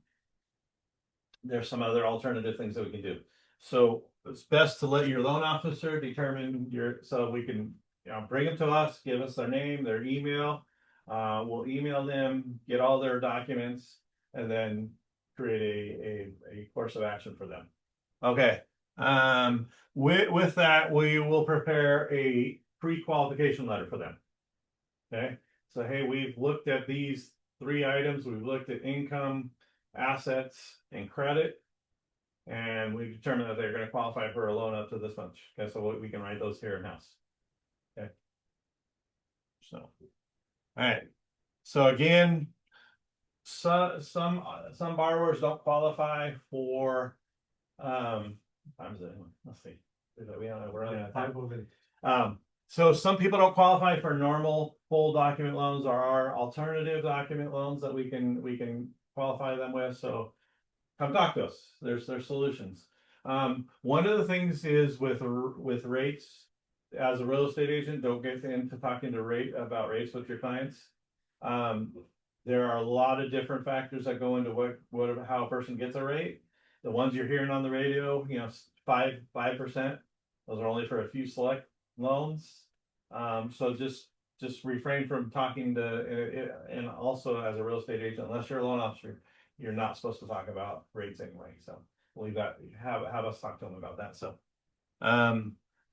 There's some other alternative things that we can do. So it's best to let your loan officer determine so we can bring them to us, give us their name, their email. We'll email them, get all their documents, and then create a course of action for them. Okay. With that, we will prepare a pre-qualification letter for them. Okay, so hey, we've looked at these 3 items. We've looked at income, assets, and credit, and we've determined that they're going to qualify for a loan up to this much. Okay, so we can write those here in house. Okay, so all right. So again, some borrowers don't qualify for let's see. We're running out of time. So some people don't qualify for normal full document loans or our alternative document loans that we can qualify them with. So come talk to us. There's solutions. One of the things is with rates. As a real estate agent, don't get into talking about rates with your clients. There are a lot of different factors that go into how a person gets a rate. The ones you're hearing on the radio, 5%. Those are only for a few select loans. So just refrain from talking and also as a real estate agent, unless you're a loan officer, you're not supposed to talk about rates anyway. So leave that, have us talk to them about that, so.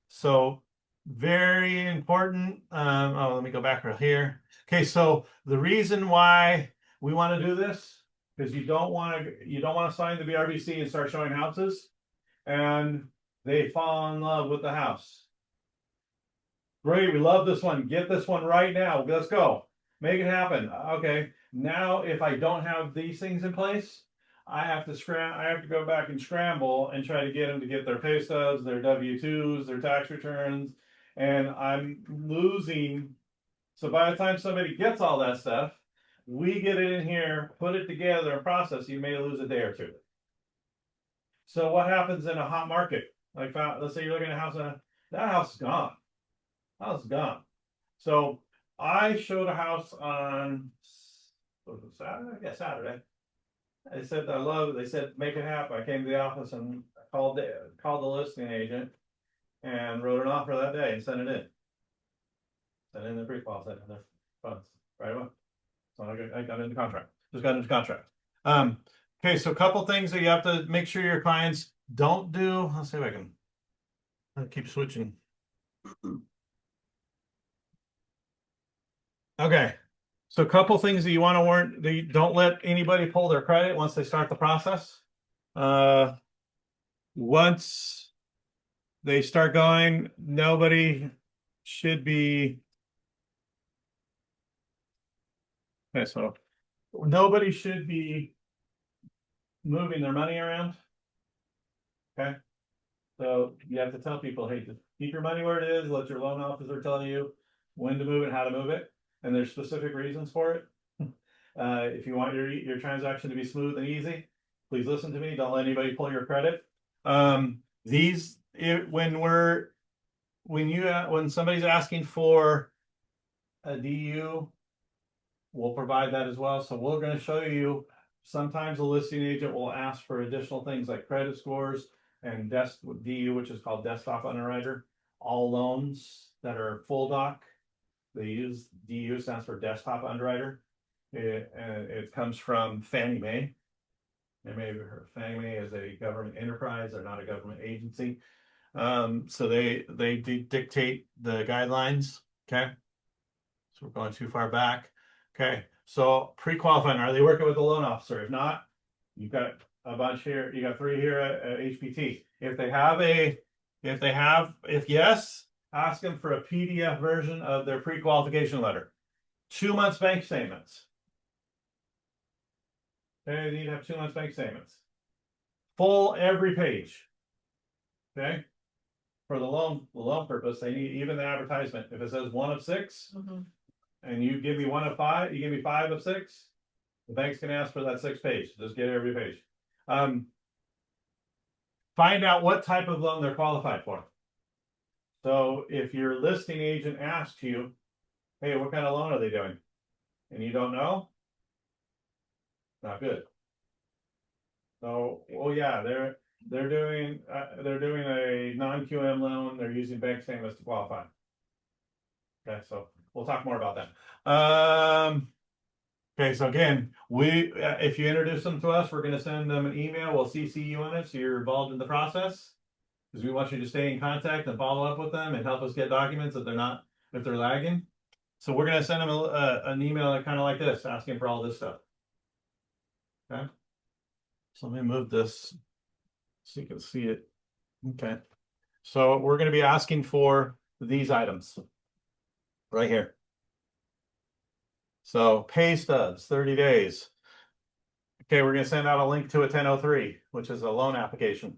So very important, oh, let me go back right here. Okay, so the reason why we want to do this, because you don't want to sign the BRBC and start showing houses, and they fall in love with the house. Great, we love this one, get this one right now, let's go, make it happen. Okay, now if I don't have these things in place, I have to go back and scramble and try to get them to get their pay stubs, their W-2s, their tax returns, and I'm losing. So by the time somebody gets all that stuff, we get it in here, put it together and process, you may lose a day or two. So what happens in a hot market? Like, let's say you're looking at a house, that house is gone. House is gone. So I showed a house on, what was it, Saturday? Yeah, Saturday. I said, they said, make it happen. I came to the office and called the listing agent and wrote an offer that day and sent it in. Sent in the pre-qual, sent in the funds right away. So I got into contract, just got into contract. Okay, so a couple things that you have to make sure your clients don't do. Let's see if I can keep switching. Okay. So a couple things that you want to warn, don't let anybody pull their credit once they start the process. Once they start going, nobody should be. Okay, so nobody should be moving their money around. Okay. So you have to tell people, hey, just keep your money where it is, let your loan officer tell you when to move it, how to move it. And there's specific reasons for it. If you want your transaction to be smooth and easy, please listen to me. Don't let anybody pull your credit. When somebody's asking for a DU, we'll provide that as well. So we're going to show you. Sometimes a listing agent will ask for additional things like credit scores and DU, which is called desktop underwriter. All loans that are full doc, they use DU, stands for desktop underwriter. It comes from Fannie Mae. And maybe Fannie Mae is a government enterprise, they're not a government agency. So they dictate the guidelines. Okay. So we're going too far back. Okay. So pre-qualifying, are they working with a loan officer? If not, you've got a bunch here. You got 3 here at HPT. If yes, ask them for a PDF version of their pre-qualification letter. 2 months bank statements. Okay, they need to have 2 months bank statements. Full every page. Okay. For the loan purpose, they need even the advertisement. If it says 1 of 6, and you give me 1 of 5, you give me 5 of 6, the bank's gonna ask for that 6th page. Just get every page. Find out what type of loan they're qualified for. So if your listing agent asks you, hey, what kind of loan are they doing? And you don't know, not good. So, well, yeah, they're doing a non-QM loan. They're using bank statements to qualify. Okay, so we'll talk more about that. Okay, so again, if you introduce them to us, we're going to send them an email. We'll CC you on it, so you're involved in the process, because we want you to stay in contact and follow up with them and help us get documents if they're lagging. So we're going to send them an email kind of like this, asking for all this stuff. Okay. So let me move this so you can see it. Okay. So we're going to be asking for these items right here. So pay stubs, 30 days. Okay, we're going to send out a link to a 1003, which is a loan application.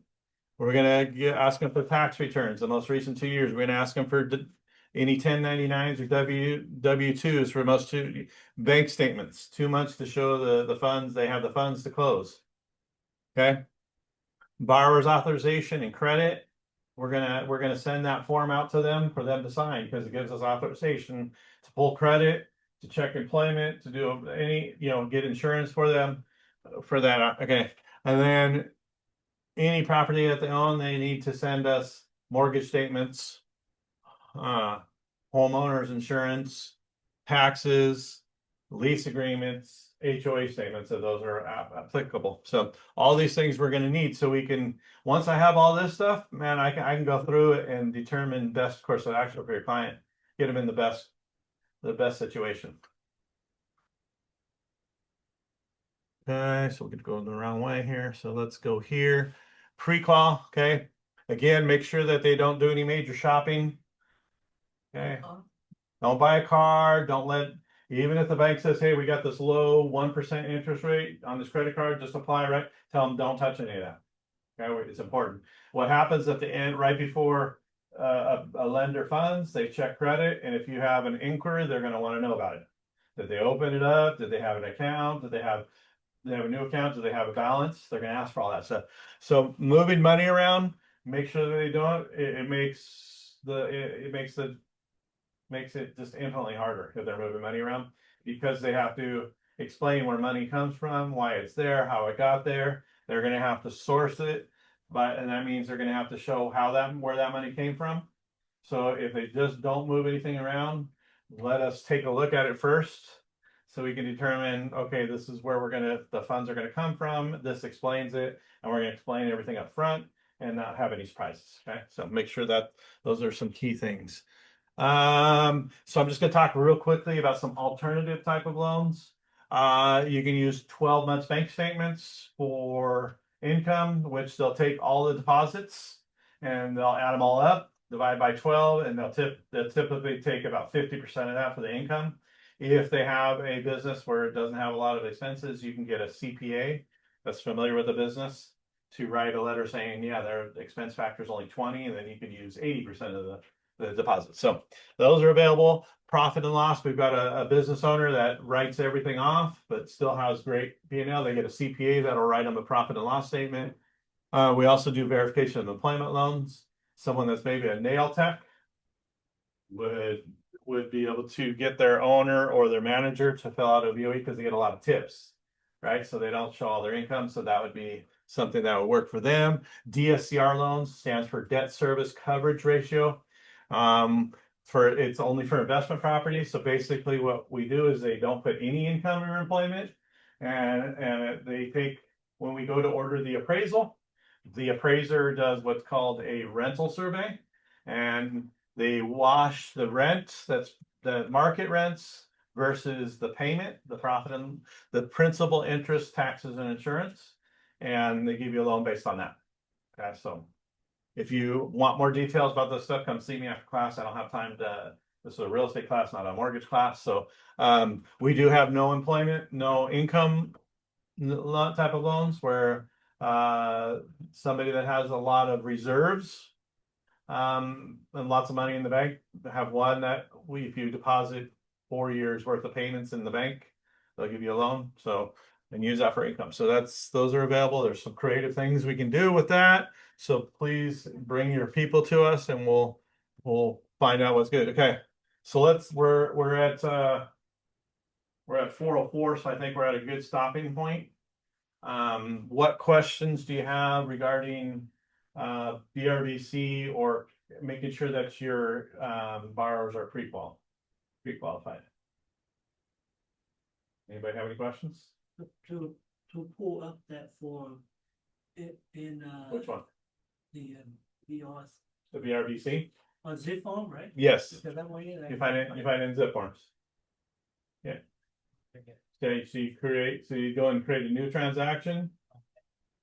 We're going to ask them for tax returns, the most recent 2 years. We're going to ask them for any 1099s or W-2s for most bank statements, 2 months to show the funds, they have the funds to close. Okay. Borrower's authorization and credit. We're gonna send that form out to them for them to sign, because it gives us authorization to pull credit, to check employment, to do any, get insurance for them for that. Okay. And then any property that they own, they need to send us mortgage statements, homeowners insurance, taxes, lease agreements, HOA statements, so those are applicable. So all these things we're gonna need, so we can, once I have all this stuff, man, I can go through it and determine best course of action for your client, get them in the best situation. Okay, so we could go the wrong way here. So let's go here. Pre-qual, okay. Again, make sure that they don't do any major shopping. Okay. Don't buy a car. Don't let, even if the bank says, hey, we got this low 1% interest rate on this credit card, just apply, right? Tell them don't touch any of that. Okay, it's important. What happens at the end, right before a lender funds, they check credit, and if you have an inquiry, they're going to want to know about it. Did they open it up? Did they have an account? Did they have a new account? Do they have a balance? They're going to ask for all that stuff. So moving money around, make sure that they don't. It makes it just infinitely harder if they're moving money around, because they have to explain where money comes from, why it's there, how it got there. They're going to have to source it, and that means they're going to have to show where that money came from. So if they just don't move anything around, let us take a look at it first, so we can determine, okay, this is where the funds are gonna come from. This explains it, and we're gonna explain everything up front and not have any surprises. Okay, so make sure that those are some key things. So I'm just gonna talk real quickly about some alternative type of loans. You can use 12 months bank statements for income, which they'll take all the deposits and they'll add them all up, divide by 12, and they'll typically take about 50% of that for the income. If they have a business where it doesn't have a lot of expenses, you can get a CPA that's familiar with the business to write a letter saying, yeah, their expense factor is only 20, and then you can use 80% of the deposit. So those are available. Profit and loss, we've got a business owner that writes everything off, but still has great P&L. They get a CPA that'll write them a profit and loss statement. We also do verification of employment loans. Someone that's maybe a nail tech would be able to get their owner or their manager to fill out a VOE, because they get a lot of tips, right? So they don't show all their income. So that would be something that would work for them. DSCR loans stands for debt service coverage ratio. It's only for investment properties. So basically what we do is they don't put any income in employment, and they take, when we go to order the appraisal, the appraiser does what's called a rental survey, and they wash the rent, that's the market rents, versus the payment, the profit and the principal, interest, taxes, and insurance, and they give you a loan based on that. Okay, so if you want more details about this stuff, come see me after class. I don't have time to. This is a real estate class, not a mortgage class. So we do have no employment, no income type of loans, where somebody that has a lot of reserves and lots of money in the bank, have one that if you deposit 4 years worth of payments in the bank, they'll give you a loan. So, and use that for income. So those are available. There's some creative things we can do with that. So please bring your people to us, and we'll find out what's good. Okay. So we're at 4:04, so I think we're at a good stopping point. What questions do you have regarding BRBC, or making sure that your borrowers are pre-qualified? Anybody have any questions? To pull up that form in Which one? the BRs The BRBC? on zip form, right? Yes. Is that way? You find it in zip forms. Yeah. Okay, so you go and create a new transaction,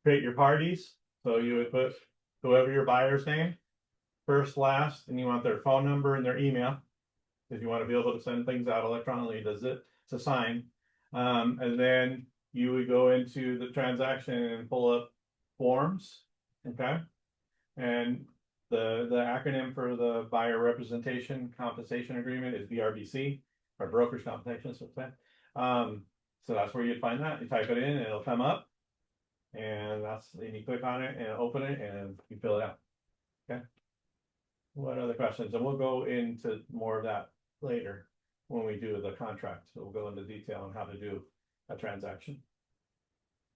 create your parties. So you would put whoever your buyer's name, first, last, and you want their phone number and their email, if you want to be able to send things out electronically to sign. And then you would go into the transaction and pull up forms. Okay. And the acronym for the buyer representation compensation agreement is BRBC, or broker's compensation. So that's where you'd find that. You type it in and it'll come up, and you click on it and open it and you fill it out. Okay. What other questions? And we'll go into more of that later when we do the contract. So we'll go into detail on how to do a transaction.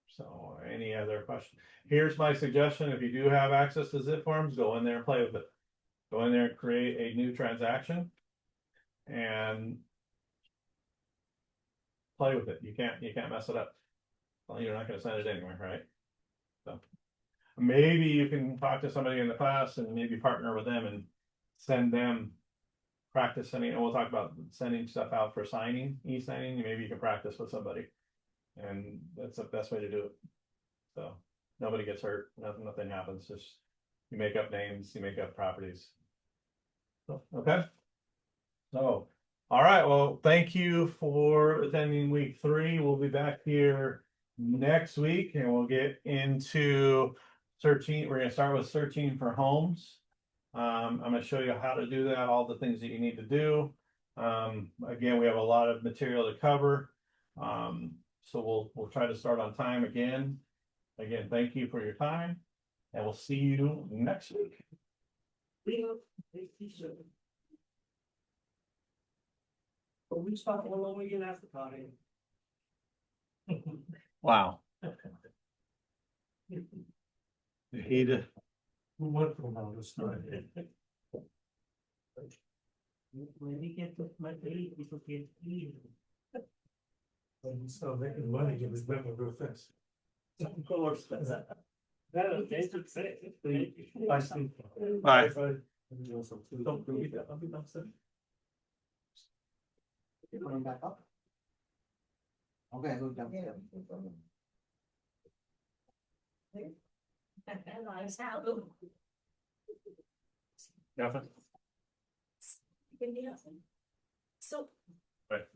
So any other questions? Here's my suggestion. If you do have access to zip forms, go in there and play with it. Go in there and create a new transaction, and play with it. You can't mess it up. Well, you're not gonna send it anywhere, right? So maybe you can talk to somebody in the class and maybe partner with them and send them practice sending, and we'll talk about sending stuff out for signing, e-signing, maybe you can practice with somebody. And that's the best way to do it. So nobody gets hurt, nothing happens, just you make up names, you make up properties. So, okay. So, all right, well, thank you for attending week 3. We'll be back here next week and we'll get into searching. We're gonna start with searching for homes. I'm gonna show you how to do that, all the things that you need to do. Again, we have a lot of material to cover. So we'll try to start on time again. Again, thank you for your time and we'll see you next week. But we start all over again after party. Wow. He did. We went from how to start. When we get to my age, people get eaten. And so making money, you remember real fast. Of course. That is basic say. I see. Bye. Don't believe that, I'll be downstairs. Coming back up? Okay, go down. Nothing. So. Right.